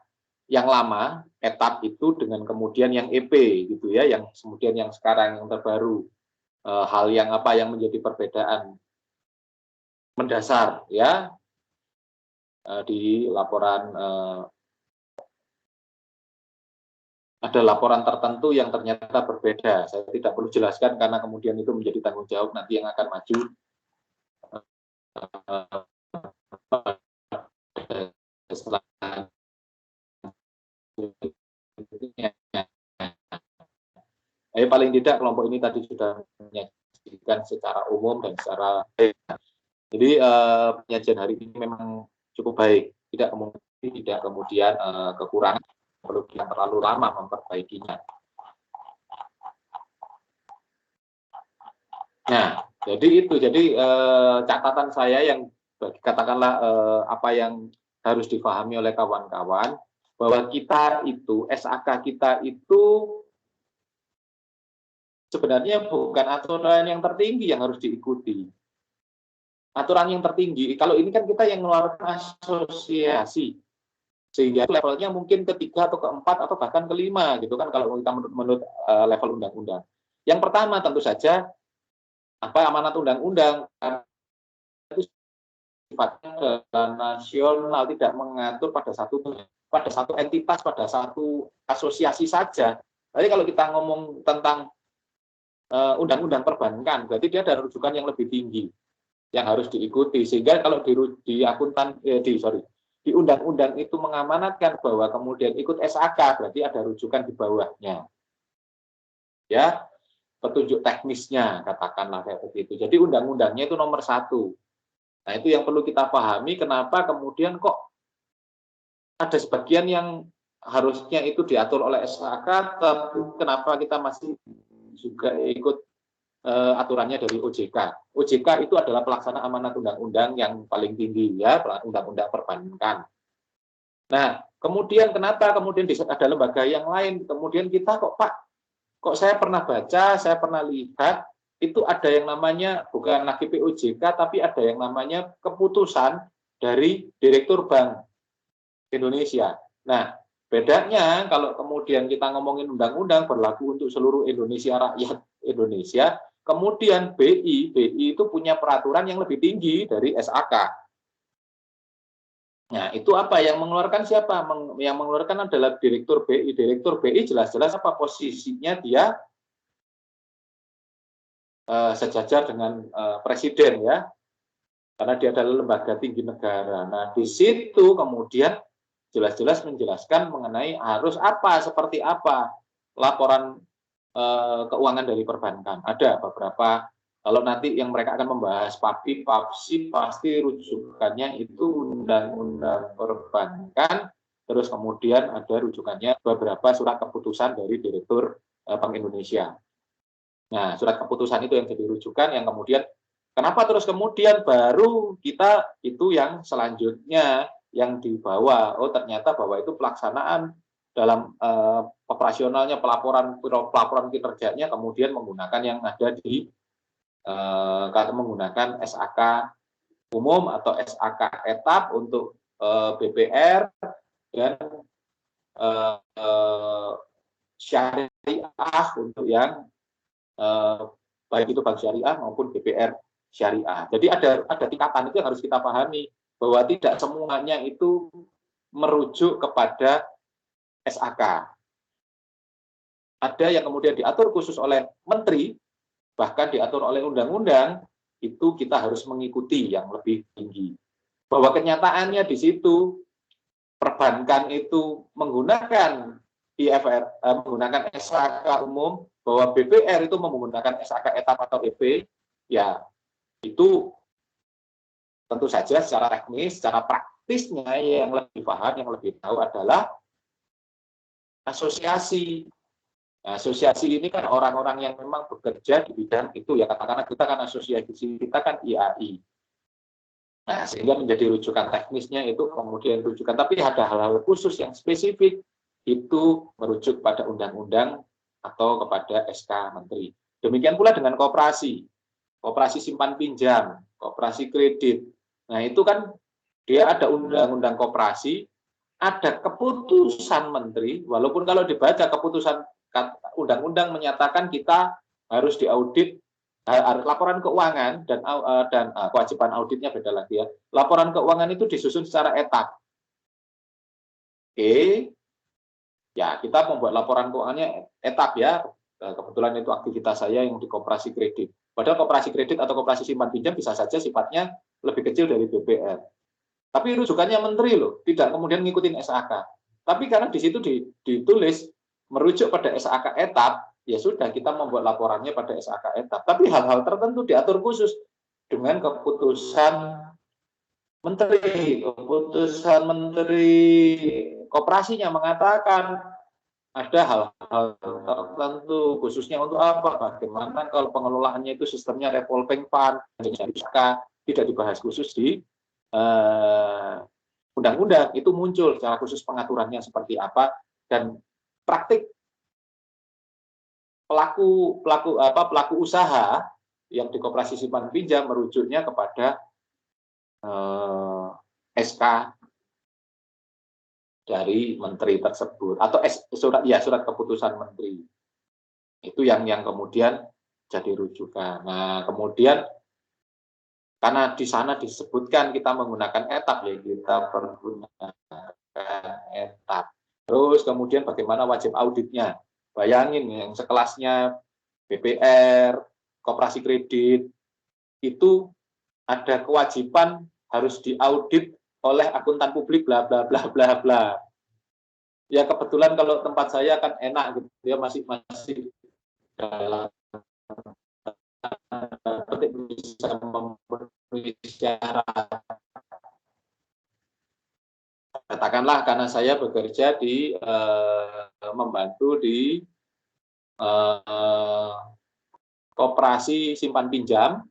yang lama etap itu dengan kemudian yang EP gitu ya, yang kemudian yang sekarang yang terbaru, hal yang apa yang menjadi perbedaan mendasar ya. Di laporan ada laporan tertentu yang ternyata berbeda. Saya tidak perlu jelaskan karena kemudian itu menjadi tanggung jawab nanti yang akan maju selanjutnya. Paling tidak kelompok ini tadi sudah menyajikan secara umum dan secara jadi penyajian hari ini memang cukup baik, tidak kemudian kekurangan, perlu yang terlalu lama memperbaikinya. Nah, jadi itu, catatan saya yang katakanlah apa yang harus dipahami oleh kawan-kawan, bahwa kita itu, SAK kita itu sebenarnya bukan aturan yang tertinggi yang harus diikuti. Aturan yang tertinggi, kalau ini kan kita yang mengeluarkan asosiasi, sehingga levelnya mungkin ketiga atau keempat atau bahkan kelima gitu kan kalau kita menurut level undang-undang. Yang pertama tentu saja amanat undang-undang itu sifatnya nasional, tidak mengatur pada satu entitas, pada satu asosiasi saja. Jadi kalau kita ngomong tentang undang-undang perbankan, berarti dia ada rujukan yang lebih tinggi yang harus diikuti, sehingga kalau di undang-undang itu mengamanatkan bahwa kemudian ikut SAK, berarti ada rujukan di bawahnya. Ya, petunjuk teknisnya, katakanlah kayak begitu. Jadi undang-undangnya itu nomor 1. Nah, itu yang perlu kita pahami, kenapa kemudian kok ada sebagian yang harusnya itu diatur oleh SAK, tapi kenapa kita masih juga ikut aturannya dari OJK. OJK itu adalah pelaksana amanat undang-undang yang paling tinggi ya, undang-undang perbankan. Nah, kemudian kenapa kemudian ada lembaga yang lain, kemudian kita kok saya pernah baca, saya pernah lihat, itu ada yang namanya, bukan lagi POJK, tapi ada yang namanya keputusan dari Direktur Bank Indonesia. Nah, bedanya kalau kemudian kita ngomongin undang-undang berlaku untuk seluruh Indonesia, rakyat Indonesia, kemudian BI itu punya peraturan yang lebih tinggi dari SAK. Nah, itu apa yang mengeluarkan siapa? Yang mengeluarkan adalah Direktur BI. Direktur BI jelas-jelas apa posisinya, dia sejajar dengan presiden ya. Karena dia adalah lembaga tinggi negara. Nah, di situ kemudian jelas-jelas menjelaskan mengenai harus apa, seperti apa laporan keuangan dari perbankan. Ada beberapa, kalau nanti yang mereka akan membahas PAPI, PAPSI, pasti rujukannya itu undang-undang perbankan, terus kemudian ada rujukannya beberapa surat keputusan dari Direktur Bank Indonesia. Nah, surat keputusan itu yang jadi rujukan, yang kemudian kenapa terus kemudian baru kita itu yang selanjutnya yang dibawa, oh ternyata bahwa itu pelaksanaan dalam operasionalnya pelaporan kinerjanya kemudian menggunakan yang ada di menggunakan SAK umum atau SAK etap untuk BPR dan syariah untuk yang baik itu bank syariah maupun BPR syariah. Jadi ada tingkatan itu yang harus kita pahami, bahwa tidak semuanya itu merujuk kepada SAK. Ada yang kemudian diatur khusus oleh menteri, bahkan diatur oleh undang-undang, itu kita harus mengikuti yang lebih tinggi. Bahwa kenyataannya di situ perbankan itu menggunakan IFR, menggunakan SAK umum, bahwa BPR itu menggunakan SAK etap atau EP, ya itu tentu saja secara teknis, secara praktisnya yang lebih paham, yang lebih tahu adalah asosiasi. Nah, asosiasi ini kan orang-orang yang memang bekerja di bidang itu, ya katakanlah kita kan asosiasi kita kan IAI. Nah, sehingga menjadi rujukan teknisnya itu kemudian rujukan, tapi ada hal-hal khusus yang spesifik itu merujuk pada undang-undang atau kepada SK Menteri. Demikian pula dengan koperasi simpan pinjam, koperasi kredit. Nah, itu kan dia ada undang-undang koperasi, ada keputusan menteri, walaupun kalau dibaca keputusan undang-undang menyatakan kita harus diaudit, laporan keuangan dan kewajiban auditnya beda lagi ya. Laporan keuangan itu disusun secara etap. Oke, ya kita membuat laporan keuangannya etap ya. Kebetulan itu aktivitas saya yang di koperasi kredit. Padahal koperasi kredit atau koperasi simpan pinjam bisa saja sifatnya lebih kecil dari BPR. Tapi rujukannya menteri loh, tidak kemudian ngikutin SAK. Tapi karena di situ ditulis merujuk pada SAK etap, ya sudah kita membuat laporannya pada SAK etap. Tapi hal-hal tertentu diatur khusus dengan keputusan menteri. Keputusan menteri koperasinya mengatakan ada hal-hal tertentu khususnya untuk apa? Bagaimana kalau pengelolaannya itu sistemnya revolving fund, tidak dibahas khusus di undang-undang, itu muncul secara khusus pengaturannya seperti apa, dan praktik pelaku usaha yang di koperasi simpan pinjam merujuknya kepada SK dari menteri tersebut atau surat keputusan menteri. Itu yang kemudian jadi rujukan. Nah, kemudian karena di sana disebutkan kita menggunakan etap, ya kita menggunakan etap. Terus kemudian bagaimana wajib auditnya? Bayangin yang sekelasnya BPR, koperasi kredit, itu ada kewajiban harus diaudit oleh akuntan publik, bla bla bla bla bla. Ya kebetulan kalau tempat saya kan enak gitu, dia masih dalam bisa memenuhi syarat. Katakanlah karena saya bekerja di membantu di koperasi simpan pinjam,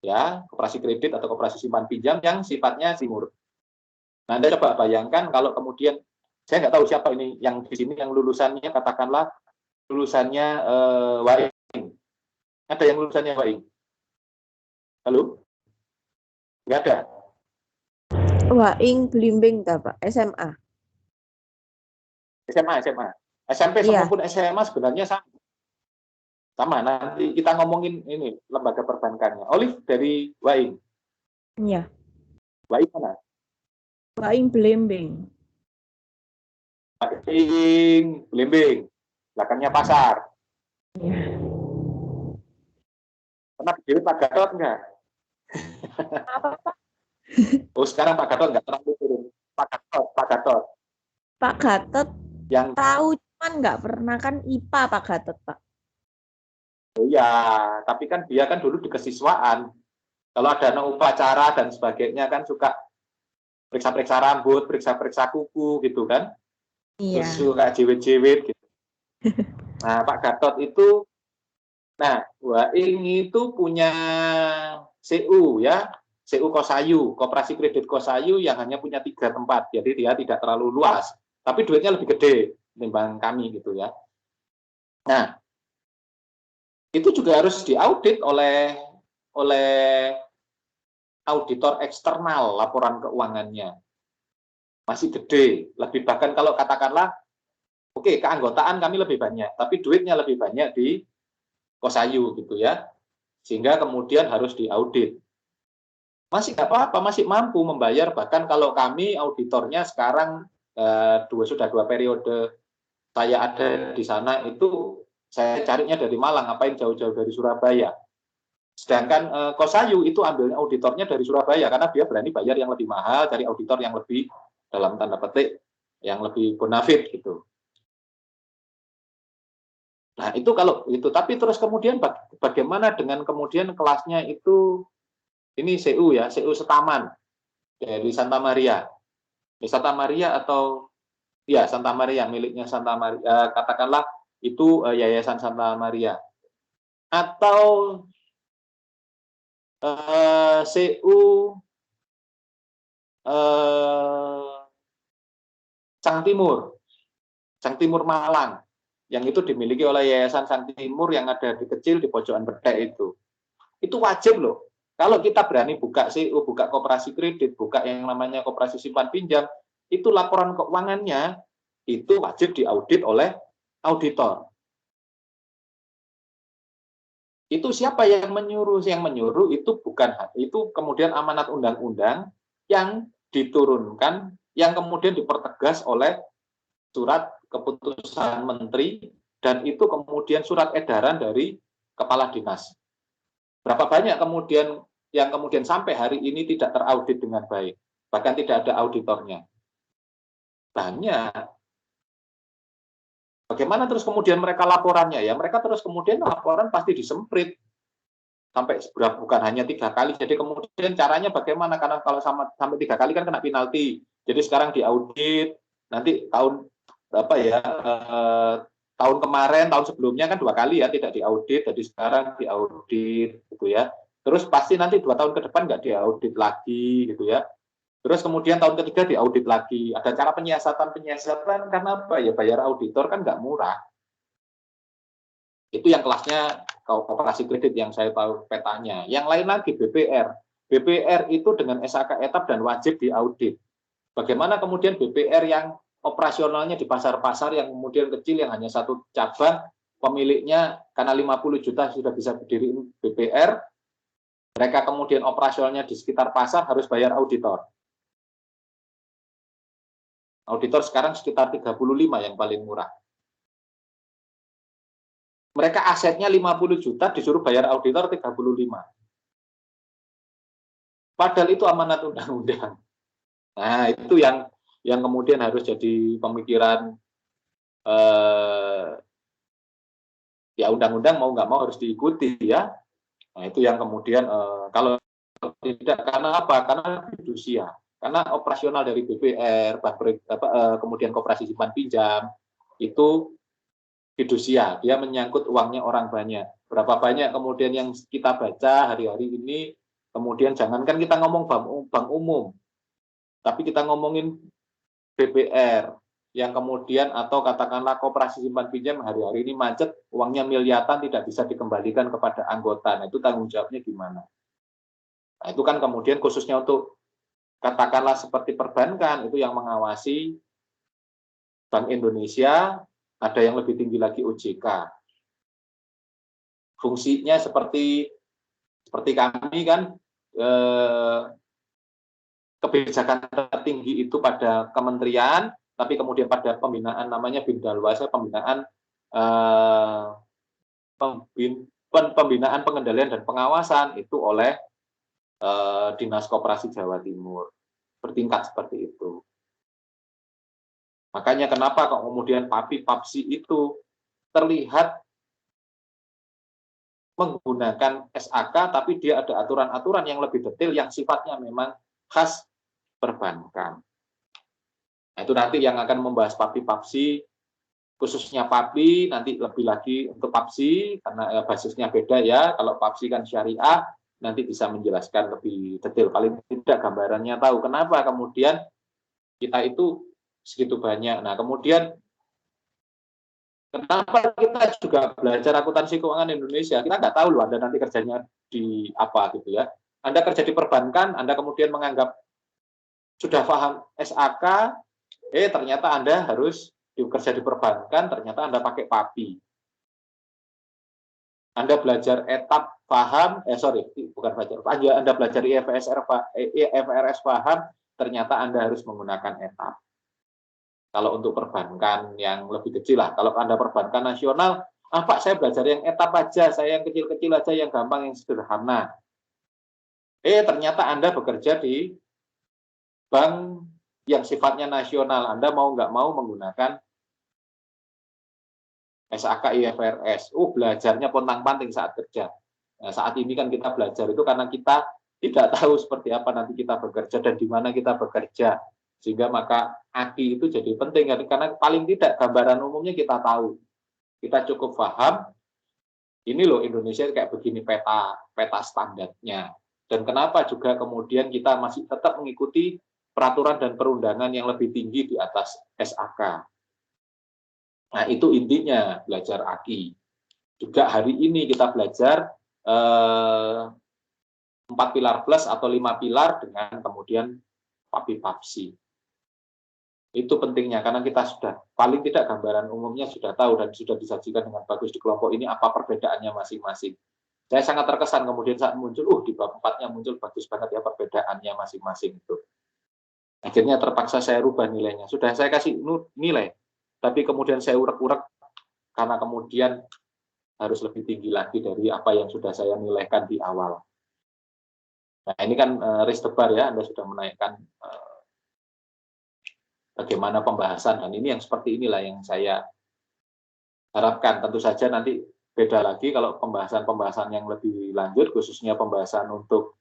ya koperasi kredit atau koperasi simpan pinjam yang sifatnya simur. Nah, Anda coba bayangkan kalau kemudian saya nggak tahu siapa ini yang di sini yang lulusannya katakanlah lulusannya WAIN. Ada yang lulusannya WAIN? Halo? Nggak ada? WAIN Blimbing Pak, SMA. SMA. SMP maupun SMA sebenarnya sama. Nanti kita ngomongin ini lembaga perbankannya. Olive dari WAIN. Iya. WAIN mana? WAIN Blimbing. WAIN Blimbing. Belakangnya pasar. Iya. Pernah berdiri Pak Gatot enggak? Apa Pak? Oh, sekarang Pak Gatot enggak terlalu turun. Pak Gatot. Pak Gatot yang tahu cuman nggak pernah kan IPA Pak Gatot Pak. Oh iya, tapi kan dia kan dulu di kesiswaan. Kalau ada upacara dan sebagainya kan suka periksa-periksa rambut, periksa-periksa kuku gitu kan. Iya. Terus suka jewit-jewit gitu. Nah, Pak Gatot itu, nah, WAIN itu punya CU ya, CU Kosayu, Koperasi Kredit Kosayu yang hanya punya 3 tempat, jadi dia tidak terlalu luas, tapi duitnya lebih gede dibanding kami gitu ya. Nah, itu juga harus diaudit oleh auditor eksternal laporan keuangannya. masih gede, lebih bahkan kalau katakanlah, oke, keanggotaan kami lebih banyak, tapi duitnya lebih banyak di Kosayu gitu ya, sehingga kemudian harus diaudit. Masih nggak apa-apa, masih mampu membayar, bahkan kalau kami auditornya sekarang sudah 2 periode saya ada di sana, itu saya carinya dari Malang, ngapain jauh-jauh dari Surabaya. Sedangkan Kosayu itu ambilnya auditornya dari Surabaya, karena dia berani bayar yang lebih mahal, cari auditor yang lebih, dalam tanda petik, yang lebih bonafit gitu. Nah itu kalau itu, tapi terus kemudian bagaimana dengan kemudian kelasnya itu, ini CU ya, CU Setaman dari Santa Maria. Santa Maria atau ya Santa Maria, miliknya Santa Maria, katakanlah itu Yayasan Santa Maria. Atau CU Sang Timur Malang, yang itu dimiliki oleh Yayasan Sang Timur yang ada di kecil di pojokan Bedek itu wajib loh. Kalau kita berani buka CU, buka koperasi kredit, buka yang namanya koperasi simpan pinjam, itu laporan keuangannya itu wajib diaudit oleh auditor. Itu siapa yang menyuruh? Yang menyuruh itu bukan, itu kemudian amanat undang-undang yang diturunkan, yang kemudian dipertegas oleh surat keputusan menteri, dan itu kemudian surat edaran dari kepala dinas. Berapa banyak kemudian yang kemudian sampai hari ini tidak teraudit dengan baik, bahkan tidak ada auditornya. Banyak. Bagaimana terus kemudian mereka laporannya ya? Mereka terus kemudian laporan pasti disemprit sampai bukan hanya 3 kali. Jadi kemudian caranya bagaimana? Karena kalau sampai 3 kali kan kena penalti. Jadi sekarang diaudit, nanti tahun apa ya? Tahun kemarin, tahun sebelumnya kan 2 kali ya tidak diaudit, jadi sekarang diaudit gitu ya. Terus pasti nanti 2 tahun ke depan nggak diaudit lagi gitu ya. Terus kemudian tahun ketiga diaudit lagi. Ada cara penyiasatan karena apa ya, bayar auditor kan nggak murah. Itu yang kelasnya koperasi kredit yang saya tahu petanya. Yang lain lagi BPR. BPR itu dengan SAK etap dan wajib diaudit. Bagaimana kemudian BPR yang operasionalnya di pasar-pasar yang kemudian kecil, yang hanya 1 cabang, pemiliknya karena 50 juta sudah bisa berdiri BPR, mereka kemudian operasionalnya di sekitar pasar harus bayar auditor. Auditor sekarang sekitar 35 yang paling murah. Mereka asetnya 50 juta disuruh bayar auditor 35. Padahal itu amanat undang-undang. Nah, itu yang kemudian harus jadi pemikiran, ya undang-undang mau nggak mau harus diikuti ya. Nah itu yang kemudian kalau tidak, karena apa? Karena fidusia, karena operasional dari BPR, kemudian koperasi simpan pinjam itu fidusia, dia menyangkut uangnya orang banyak. Berapa banyak kemudian yang kita baca hari-hari ini, kemudian jangankan kita ngomong bank umum, tapi kita ngomongin BPR yang kemudian atau katakanlah koperasi simpan pinjam hari-hari ini macet, uangnya miliaran tidak bisa dikembalikan kepada anggota. Nah, itu tanggung jawabnya gimana? Nah, itu kan kemudian khususnya untuk katakanlah seperti perbankan, itu yang mengawasi Bank Indonesia, ada yang lebih tinggi lagi OJK. Fungsinya seperti kami kan, kebijakan tertinggi itu pada kementerian, tapi kemudian pada pembinaan namanya Bindalwasa, pembinaan pengendalian dan pengawasan itu oleh Dinas Koperasi Jawa Timur, bertingkat seperti itu. Makanya kenapa kok kemudian PAPI-PAPSI itu terlihat menggunakan SAK, tapi dia ada aturan-aturan yang lebih detail yang sifatnya memang khas perbankan. Nah, itu nanti yang akan membahas PAPI-PAPSI, khususnya PAPI, nanti lebih lagi untuk PAPSI, karena basisnya beda ya. Kalau PAPSI kan syariah, nanti bisa menjelaskan lebih detail. Paling tidak gambarannya tahu kenapa kemudian kita itu segitu banyak. Nah, kemudian kenapa kita juga belajar akuntansi keuangan Indonesia? Kita nggak tahu loh Anda nanti kerjanya di apa gitu ya. Anda kerja di perbankan, Anda kemudian menganggap sudah paham SAK, ternyata Anda harus bekerja di perbankan, ternyata Anda pakai PAPI. Anda belajar etap paham, bukan belajar, Anda belajar IFRS paham, ternyata Anda harus menggunakan etap. Kalau untuk perbankan yang lebih kecil lah, kalau Anda perbankan nasional, Pak saya belajar yang etap aja, saya yang kecil-kecil aja, yang gampang, yang sederhana. Ternyata Anda bekerja di bank yang sifatnya nasional, Anda mau nggak mau menggunakan SAK IFRS. Belajarnya pontang-panting saat kerja. Nah, saat ini kan kita belajar itu karena kita tidak tahu seperti apa nanti kita bekerja dan di mana kita bekerja. Sehingga maka AKI itu jadi penting karena paling tidak gambaran umumnya kita tahu. Kita cukup paham, ini loh Indonesia kayak begini peta standarnya. Dan kenapa juga kemudian kita masih tetap mengikuti peraturan dan perundangan yang lebih tinggi di atas SAK. Nah, itu intinya belajar AKI. Juga hari ini kita belajar 4 pilar plus atau 5 pilar dengan kemudian PAPI-PAPSI. Itu pentingnya karena kita sudah paling tidak gambaran umumnya sudah tahu dan sudah disajikan dengan bagus di kelompok ini apa perbedaannya masing-masing. Saya sangat terkesan kemudian saat muncul, di bab 4-nya muncul bagus banget ya perbedaannya masing-masing itu. Akhirnya terpaksa saya rubah nilainya. Sudah saya kasih nilai, tapi kemudian saya urek-urek karena kemudian harus lebih tinggi lagi dari apa yang sudah saya nilaikan di awal. Nah ini kan raise the bar ya, Anda sudah menaikkan bagaimana pembahasan, dan ini yang seperti inilah yang saya harapkan. Tentu saja nanti beda lagi kalau pembahasan-pembahasan yang lebih lanjut, khususnya pembahasan untuk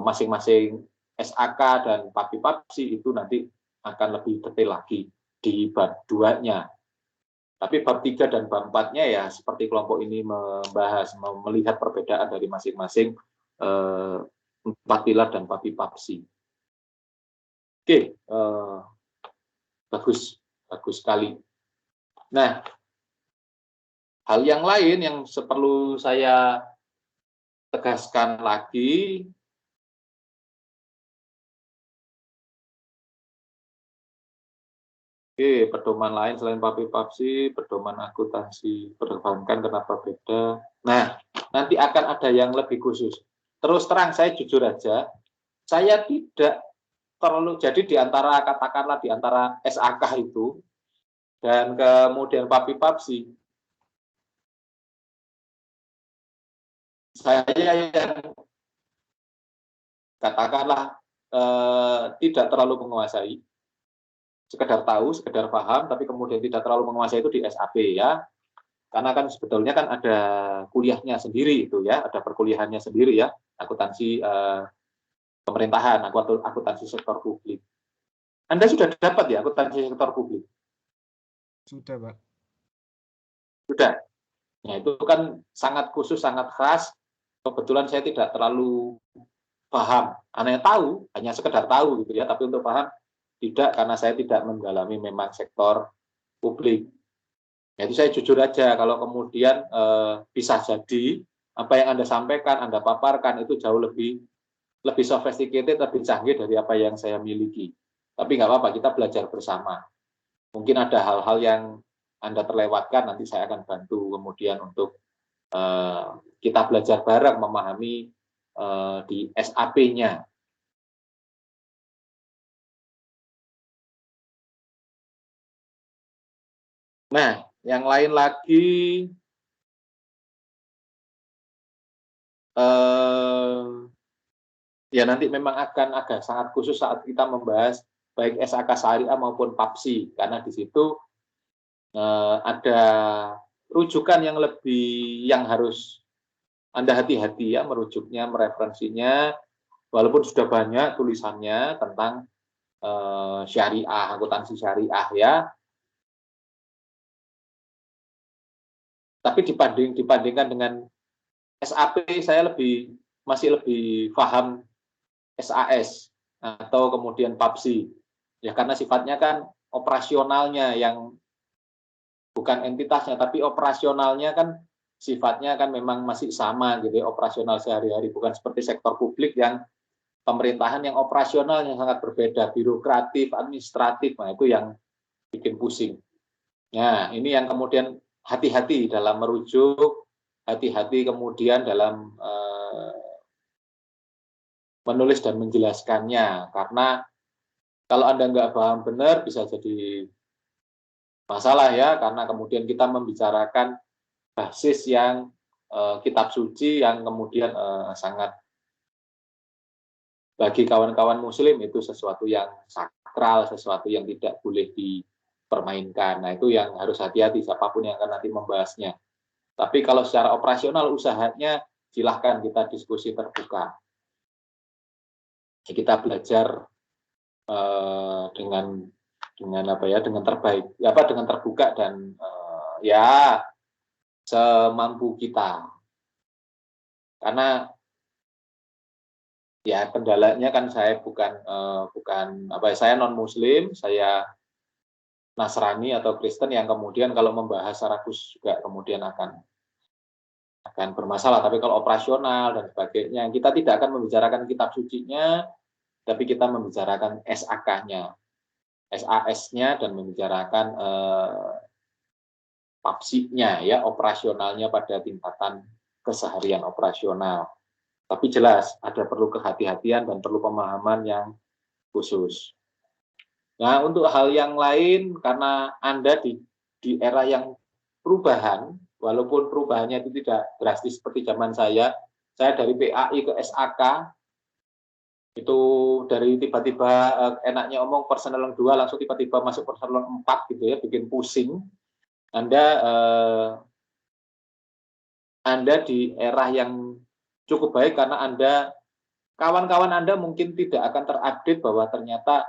masing-masing SAK dan PAPI-PAPSI itu nanti akan lebih detail lagi di bab 2-nya. Tapi bab 3 dan bab 4-nya ya seperti kelompok ini membahas, melihat perbedaan dari masing-masing 4 pilar dan PAPI-PAPSI. Oke, bagus sekali. Nah, hal yang lain yang perlu saya tegaskan lagi, pedoman lain selain PAPI-PAPSI, pedoman akuntansi perbankan kenapa beda. Nah, nanti akan ada yang lebih khusus. Terus terang saya jujur aja, saya tidak terlalu, jadi di antara katakanlah di antara SAK itu dan kemudian PAPI-PAPSI, saya yang katakanlah tidak terlalu menguasai, sekedar tahu, sekedar paham, tapi kemudian tidak terlalu menguasai itu di SAP ya. Karena kan sebetulnya kan ada kuliahnya sendiri itu ya, ada perkuliahannya sendiri ya, akuntansi pemerintahan, akuntansi sektor publik. Anda sudah dapat ya akuntansi sektor publik? Sudah, Pak. Sudah. Nah, itu kan sangat khusus, sangat khas. Kebetulan saya tidak terlalu paham. Hanya tahu, hanya sekedar tahu gitu ya, tapi untuk paham tidak, karena saya tidak mendalami memang sektor publik. Nah, itu saya jujur aja, kalau kemudian bisa jadi apa yang Anda sampaikan, Anda paparkan itu jauh lebih sophisticated, lebih canggih dari apa yang saya miliki. Tapi nggak apa-apa, kita belajar bersama. Mungkin ada hal-hal yang Anda terlewatkan, nanti saya akan bantu kemudian untuk kita belajar bareng memahami di SAP-nya. Nah, yang lain lagi, ya nanti memang akan agak sangat khusus saat kita membahas baik SAK Syariah maupun PAPSI, karena di situ ada rujukan yang harus Anda hati-hati ya merujuknya, mereferensinya, walaupun sudah banyak tulisannya tentang syariah, akuntansi syariah ya. Tapi dibandingkan dengan SAP, saya masih lebih paham SAS atau kemudian PAPSI. Ya karena sifatnya kan operasionalnya yang bukan entitasnya, tapi operasionalnya kan sifatnya kan memang masih sama gitu ya, operasional sehari-hari, bukan seperti sektor publik yang pemerintahan yang operasional yang sangat berbeda, birokratif, administratif, nah itu yang bikin pusing. Nah, ini yang kemudian hati-hati dalam merujuk, hati-hati kemudian dalam menulis dan menjelaskannya, karena kalau Anda nggak paham benar bisa jadi masalah ya, karena kemudian kita membicarakan basis yang kitab suci yang kemudian sangat bagi kawan-kawan muslim itu sesuatu yang sakral, sesuatu yang tidak boleh dipermainkan. Nah, itu yang harus hati-hati siapapun yang akan nanti membahasnya. Tapi kalau secara operasional usahanya silahkan kita diskusi terbuka. Kita belajar dengan apa ya, dengan terbaik, dengan terbuka dan ya semampu kita. Karena ya kendalanya kan saya bukan saya non muslim, saya Nasrani atau Kristen yang kemudian kalau membahas secara khusus juga kemudian akan bermasalah. Tapi kalau operasional dan sebagainya, kita tidak akan membicarakan kitab sucinya, tapi kita membicarakan SAK-nya, SAS-nya, dan membicarakan PAPSI-nya, ya, operasionalnya pada tingkatan keseharian operasional. Tapi jelas ada perlu kehati-hatian dan perlu pemahaman yang khusus. Nah, untuk hal yang lain, karena Anda di era yang perubahan, walaupun perubahannya itu tidak drastis seperti zaman saya dari PAI ke SAK, itu dari tiba-tiba enaknya omong personel 2 langsung tiba-tiba masuk personel 4 gitu ya, bikin pusing. Anda di era yang cukup baik karena kawan-kawan Anda mungkin tidak akan terupdate bahwa ternyata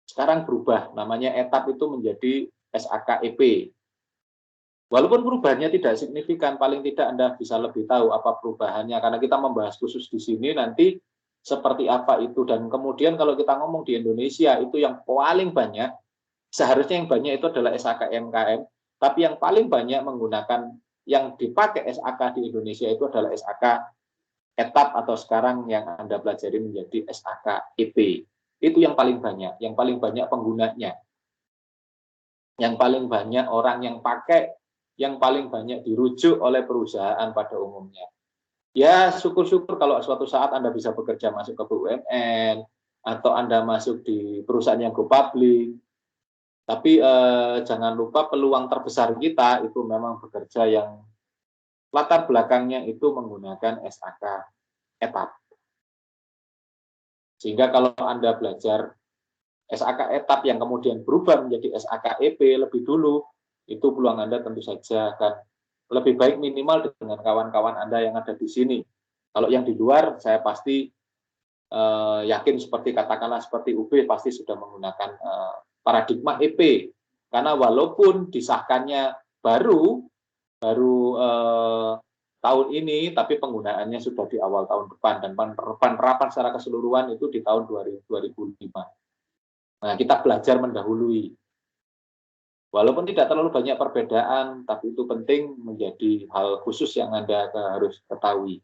sekarang berubah, namanya etap itu menjadi SAK-EP. Walaupun perubahannya tidak signifikan, paling tidak Anda bisa lebih tahu apa perubahannya, karena kita membahas khusus di sini nanti seperti apa itu. Dan kemudian kalau kita ngomong di Indonesia, itu yang paling banyak, seharusnya yang banyak itu adalah SAK-MKM, tapi yang paling banyak menggunakan yang dipakai SAK di Indonesia itu adalah SAK etap atau sekarang yang Anda pelajari menjadi SAK EP. Itu yang paling banyak penggunanya. Yang paling banyak orang yang pakai, yang paling banyak dirujuk oleh perusahaan pada umumnya. Ya, syukur-syukur kalau suatu saat Anda bisa bekerja masuk ke BUMN, atau Anda masuk di perusahaan yang go public. Tapi jangan lupa peluang terbesar kita itu memang bekerja yang latar belakangnya itu menggunakan SAK etap. Sehingga kalau Anda belajar SAK etap yang kemudian berubah menjadi SAK EP lebih dulu, itu peluang Anda tentu saja akan lebih baik minimal dengan kawan-kawan Anda yang ada di sini. Kalau yang di luar, saya pasti yakin katakanlah seperti UB pasti sudah menggunakan paradigma EP, karena walaupun disahkannya baru tahun ini, tapi penggunaannya sudah di awal tahun depan, dan penerapan secara keseluruhan itu di tahun 2005. Nah, kita belajar mendahului. Walaupun tidak terlalu banyak perbedaan, tapi itu penting menjadi hal khusus yang Anda harus ketahui.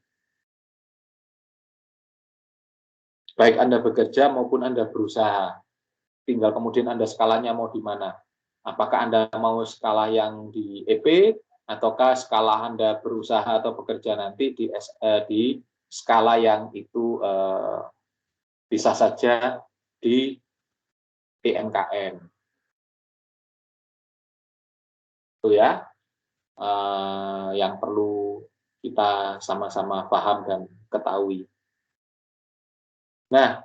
Baik Anda bekerja maupun Anda berusaha. Tinggal kemudian Anda skalanya mau di mana. Apakah Anda mau skala yang di EP, ataukah skala Anda berusaha atau bekerja nanti di skala yang itu bisa saja di PMKM. Itu ya, yang perlu kita sama-sama paham dan ketahui. Nah,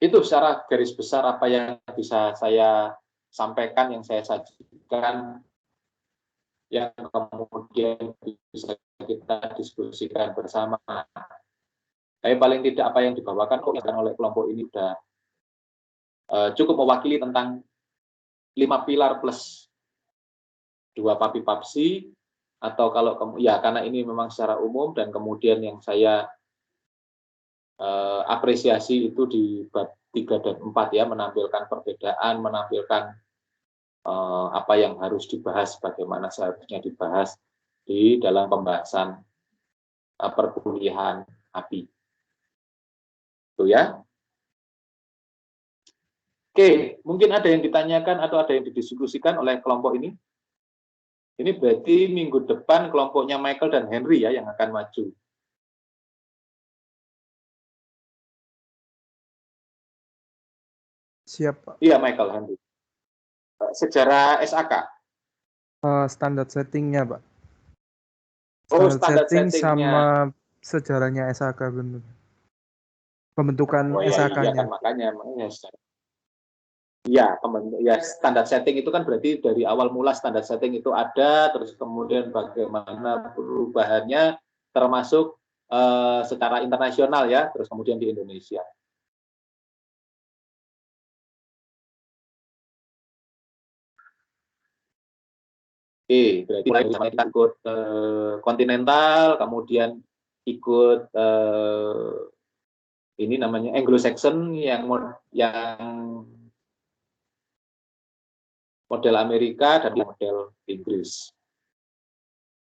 itu secara garis besar apa yang bisa saya sampaikan, yang saya sajikan, yang kemudian bisa kita diskusikan bersama. Tapi paling tidak apa yang dibawakan oleh kelompok ini sudah cukup mewakili tentang 5 pilar plus 2 PAPI-PAPSI, atau kalau ya karena ini memang secara umum, dan kemudian yang saya apresiasi itu di bab 3 dan 4 ya, menampilkan perbedaan, menampilkan apa yang harus dibahas, bagaimana seharusnya dibahas di dalam pembahasan perkuliahan API. Itu ya. Oke, mungkin ada yang ditanyakan atau ada yang didiskusikan oleh kelompok ini. Ini berarti minggu depan kelompoknya Michael dan Henry ya yang akan maju. Siap, Pak. Iya, Michael, Henry. Sejarah SAK. Standar settingnya, Pak. Standar setting settingnya. sama sejarahnya SAK, benar. Pembentukan SAK-nya. Iya, kan makanya ya, standar setting itu kan berarti dari awal mula standar setting itu ada, terus kemudian bagaimana perubahannya termasuk secara internasional ya, terus kemudian di Indonesia. Berarti mulai kita ikut kontinental, kemudian ikut ini namanya Anglo-Saxon yang model Amerika dan model Inggris.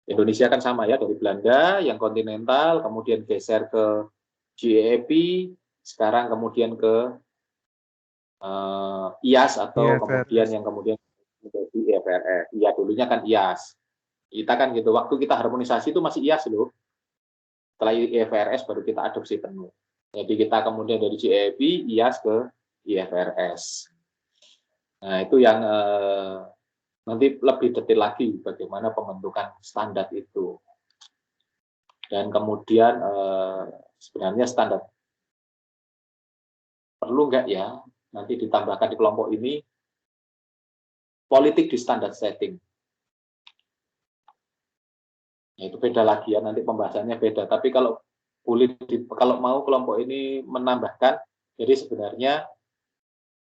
Indonesia kan sama ya, dari Belanda yang kontinental, kemudian geser ke GAP, sekarang kemudian ke IAS atau kemudian yang kemudian menjadi IFRS. Iya, dulunya kan IAS. Kita kan gitu, waktu kita harmonisasi itu masih IAS loh. Setelah IFRS baru kita adopsi penuh. Jadi kita kemudian dari GAP, IAS ke IFRS. Nah, itu yang nanti lebih detail lagi bagaimana pembentukan standar itu. Dan kemudian sebenarnya standar perlu nggak ya nanti ditambahkan di kelompok ini politik di standar setting. Nah, itu beda lagi ya, nanti pembahasannya beda. Tapi kalau kalau mau kelompok ini menambahkan, jadi sebenarnya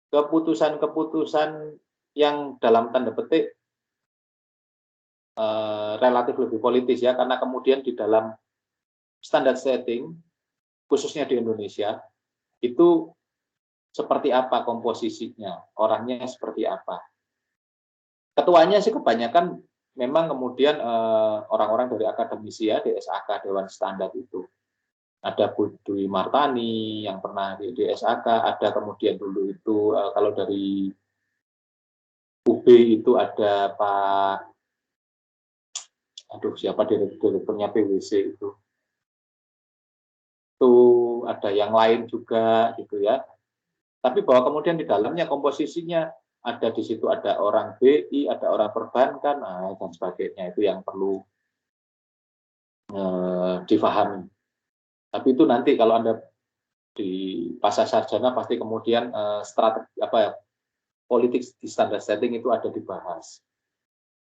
keputusan-keputusan yang dalam tanda petik relatif lebih politis ya, karena kemudian di dalam standar setting, khususnya di Indonesia, itu seperti apa komposisinya, orangnya seperti apa. Ketuanya sih kebanyakan memang kemudian orang-orang dari akademisi ya, di SAK, Dewan Standar itu. Ada Bu Dwi Martani yang pernah di SAK, ada kemudian dulu itu kalau dari UB itu ada Pak, siapa direkturnya PwC itu. Itu ada yang lain juga gitu ya. Tapi bahwa kemudian di dalamnya komposisinya ada di situ ada orang BI, ada orang perbankan, dan sebagainya, itu yang perlu difahami. Tapi itu nanti kalau Anda di pasca sarjana pasti kemudian strategi politik di standar setting itu ada dibahas.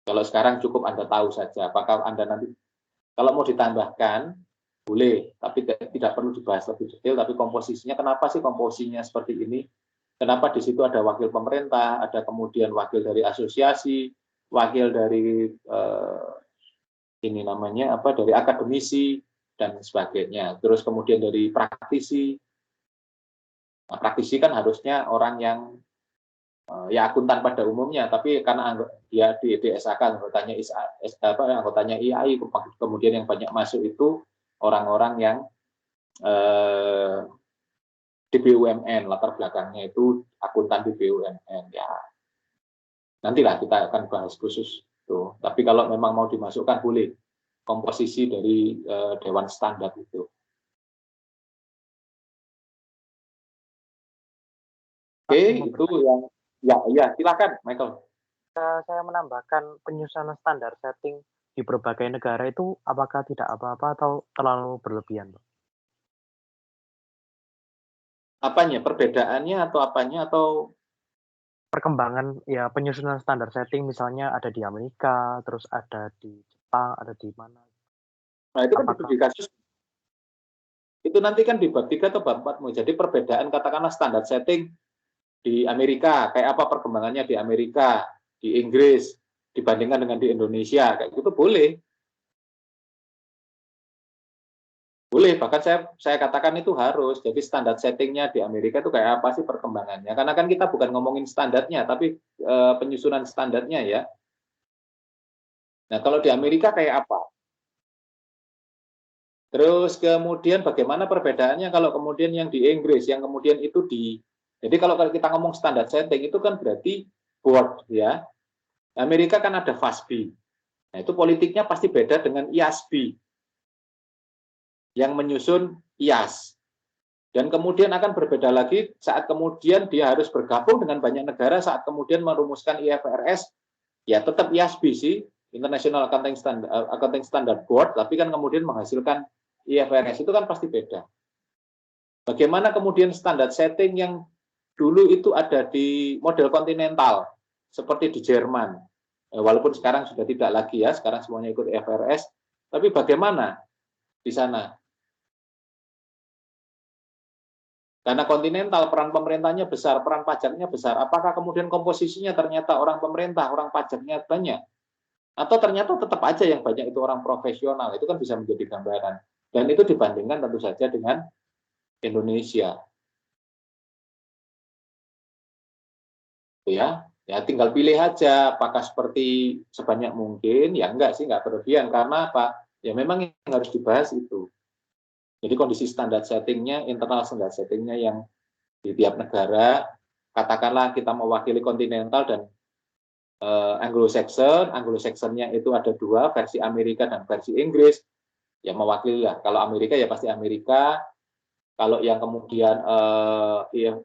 Kalau sekarang cukup Anda tahu saja, apakah Anda nanti kalau mau ditambahkan boleh, tapi tidak perlu dibahas lebih detail. Tapi komposisinya, kenapa sih komposisinya seperti ini? Kenapa di situ ada wakil pemerintah, ada kemudian wakil dari asosiasi, wakil dari ini namanya dari akademisi dan sebagainya. Terus kemudian dari praktisi. Nah, praktisi kan harusnya orang yang ya akuntan pada umumnya, tapi karena dia di SAK anggotanya IAI, kemudian yang banyak masuk itu orang-orang yang di BUMN, latar belakangnya itu akuntan di BUMN ya. Nantilah kita akan bahas khusus tuh. Tapi kalau memang mau dimasukkan boleh komposisi dari Dewan Standar itu. Oke, itu yang ya silakan Michael. Saya menambahkan penyusunan standar setting di berbagai negara itu apakah tidak apa-apa atau terlalu berlebihan, Pak? Apanya? Perbedaannya atau apanya atau perkembangan ya penyusunan standar setting misalnya ada di Amerika, terus ada di Jepang, ada di mana? Nah, itu kan di kasus itu nanti kan di bab 3 atau bab 4. Jadi perbedaan katakanlah standar setting di Amerika, kayak apa perkembangannya di Amerika, di Inggris dibandingkan dengan di Indonesia, kayak gitu boleh. Boleh, bahkan saya katakan itu harus. Jadi standar settingnya di Amerika itu kayak apa sih perkembangannya? Karena kan kita bukan ngomongin standarnya, tapi penyusunan standarnya ya. Nah, kalau di Amerika kayak apa? Terus kemudian bagaimana perbedaannya kalau kemudian yang di Inggris, yang kemudian itu jadi kalau kita ngomong standar setting itu kan berarti board ya. Amerika kan ada FASB. Nah itu politiknya pasti beda dengan IASB yang menyusun IAS. Dan kemudian akan berbeda lagi saat kemudian dia harus bergabung dengan banyak negara saat kemudian merumuskan IFRS, ya tetap IASB sih, International Accounting Standard Board, tapi kan kemudian menghasilkan IFRS itu kan pasti beda. Bagaimana kemudian standar setting yang dulu itu ada di model kontinental, seperti di Jerman, walaupun sekarang sudah tidak lagi ya, sekarang semuanya ikut IFRS, tapi bagaimana di sana? Karena kontinental, peran pemerintahnya besar, peran pajaknya besar, apakah kemudian komposisinya ternyata orang pemerintah, orang pajaknya banyak? Atau ternyata tetap aja yang banyak itu orang profesional, itu kan bisa menjadi gambaran. Dan itu dibandingkan tentu saja dengan Indonesia. Ya tinggal pilih aja, apakah seperti sebanyak mungkin, ya enggak sih, enggak berlebihan. Karena apa? Ya memang yang harus dibahas itu. Jadi kondisi standar settingnya, internal standar settingnya yang di tiap negara, katakanlah kita mewakili kontinental dan Anglo-Saxon, Anglo-Saxonnya itu ada dua, versi Amerika dan versi Inggris, ya mewakili lah. Kalau Amerika ya pasti Amerika, kalau yang kemudian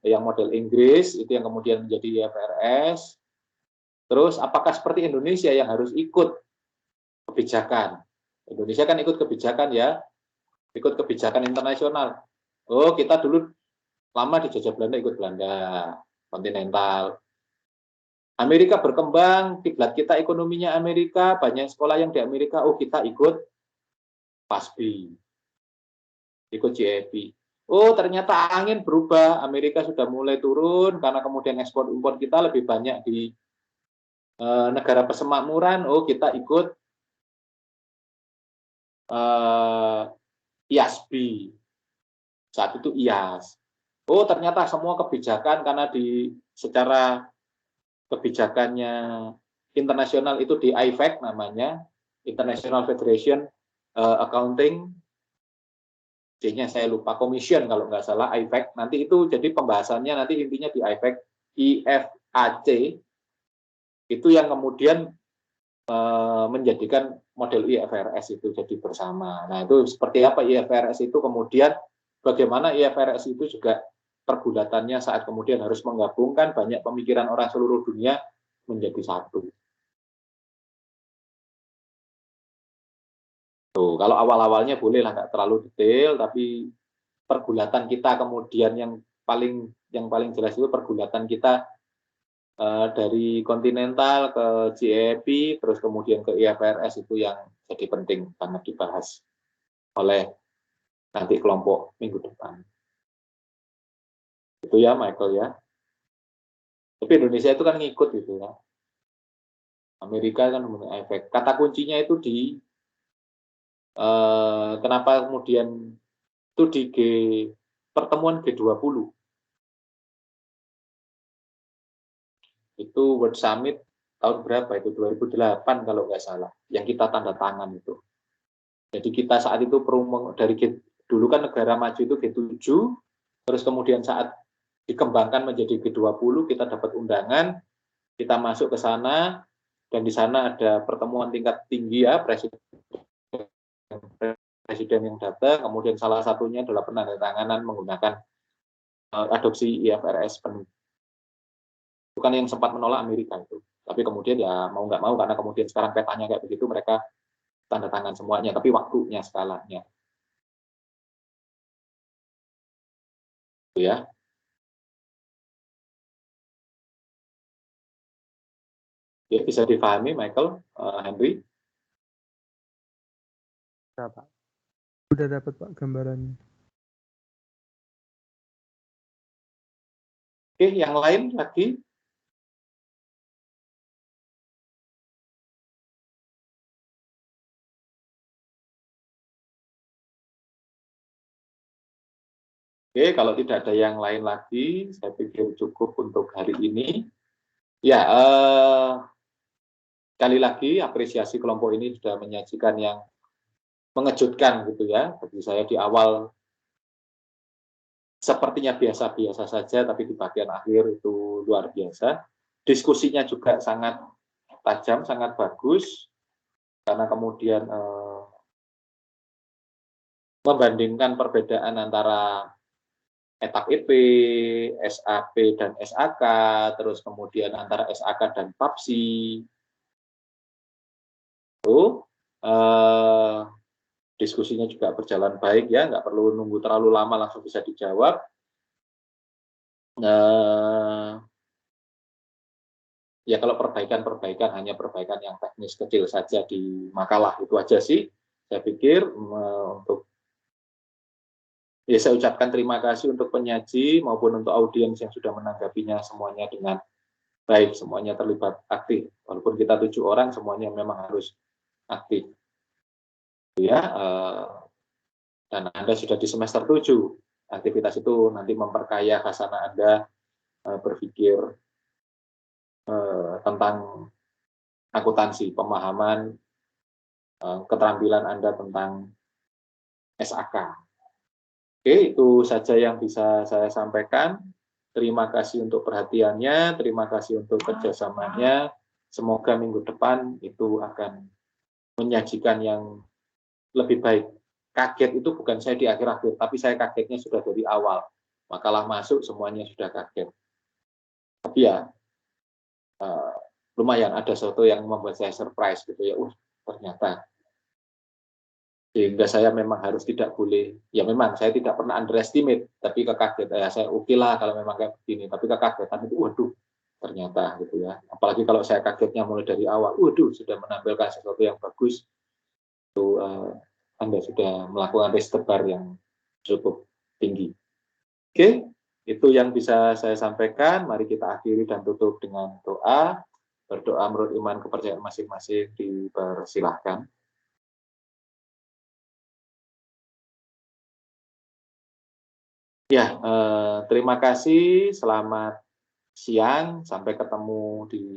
yang model Inggris itu yang kemudian menjadi IFRS. Terus apakah seperti Indonesia yang harus ikut kebijakan? Indonesia kan ikut kebijakan ya, ikut kebijakan internasional. Oh, kita dulu lama dijajah Belanda, ikut Belanda kontinental. Amerika berkembang, kiblat kita ekonominya Amerika, banyak sekolah yang di Amerika, oh kita ikut FASB, ikut GAP. Oh ternyata angin berubah, Amerika sudah mulai turun karena kemudian ekspor impor kita lebih banyak di negara persemakmuran, oh kita ikut IASB, saat itu IAS. Oh ternyata semua kebijakan karena secara kebijakannya internasional itu di IFAC namanya, International Federation Accounting, C-nya saya lupa, Commission kalau nggak salah, IFAC, nanti itu jadi pembahasannya nanti intinya di IFAC, IFAC, itu yang kemudian menjadikan model IFRS itu jadi bersama. Nah itu seperti apa IFRS itu, kemudian bagaimana IFRS itu juga pergulatannya saat kemudian harus menggabungkan banyak pemikiran orang seluruh dunia menjadi satu. Tuh, kalau awal-awalnya bolehlah nggak terlalu detail, tapi pergulatan kita kemudian yang paling jelas itu pergulatan kita dari kontinental ke GAP, terus kemudian ke IFRS itu yang jadi penting banget dibahas oleh nanti kelompok minggu depan. Itu ya Michael ya. Tapi Indonesia itu kan ngikut gitu ya. Amerika kan mempunyai efek. Kata kuncinya itu di kenapa kemudian itu di pertemuan G20. Itu World Summit tahun berapa itu? 2008 kalau nggak salah. Yang kita tanda tangan itu. Jadi kita saat itu dari dulu kan negara maju itu G7, terus kemudian saat dikembangkan menjadi G20, kita dapat undangan, kita masuk ke sana, dan di sana ada pertemuan tingkat tinggi ya, presiden yang datang, kemudian salah satunya adalah penandatanganan menggunakan adopsi IFRS penuh. Bukan yang sempat menolak Amerika itu, tapi kemudian ya mau nggak mau, karena kemudian sekarang petanya kayak begitu, mereka tanda tangan semuanya, tapi waktunya, skalanya. Itu ya. Ya, bisa difahami, Michael, Henry? Ya, Pak. Udah dapat, Pak, gambarannya. Oke, yang lain lagi? Oke, kalau tidak ada yang lain lagi, saya pikir cukup untuk hari ini. Ya, sekali lagi apresiasi kelompok ini sudah menyajikan yang mengejutkan gitu ya. Bagi saya di awal sepertinya biasa-biasa saja, tapi di bagian akhir itu luar biasa. Diskusinya juga sangat tajam, sangat bagus, karena kemudian membandingkan perbedaan antara etap EP, SAP dan SAK, terus kemudian antara SAK dan PAPSI. Diskusinya juga berjalan baik ya, nggak perlu nunggu terlalu lama, langsung bisa dijawab. Ya kalau perbaikan hanya perbaikan yang teknis kecil saja di makalah, itu aja sih. Saya pikir untuk ya saya ucapkan terima kasih untuk penyaji maupun untuk audiens yang sudah menanggapinya semuanya dengan baik, semuanya terlibat aktif. Walaupun kita 7 orang, semuanya memang harus aktif. Ya, dan Anda sudah di semester 7. Aktivitas itu nanti memperkaya khasana Anda berpikir tentang akuntansi, pemahaman, keterampilan Anda tentang SAK. Oke, itu saja yang bisa saya sampaikan. Terima kasih untuk perhatiannya, terima kasih untuk kerjasamanya. Semoga minggu depan itu akan menyajikan yang lebih baik. Kaget itu bukan saya di akhir-akhir, tapi saya kagetnya sudah dari awal. Makalah masuk, semuanya sudah kaget. Tapi ya, lumayan ada sesuatu yang membuat saya surprise gitu ya. Ternyata. Sehingga saya memang harus tidak boleh, ya memang saya tidak pernah underestimate, tapi kekaget, ya saya oke lah kalau memang kayak begini, tapi kekagetan itu, waduh, ternyata gitu ya. Apalagi kalau saya kagetnya mulai dari awal, waduh, sudah menampilkan sesuatu yang bagus, itu Anda sudah melakukan risk tebar yang cukup tinggi. Oke, itu yang bisa saya sampaikan. Mari kita akhiri dan tutup dengan doa. Berdoa menurut iman kepercayaan masing-masing, dipersilahkan. Ya, terima kasih. Selamat siang. Sampai ketemu di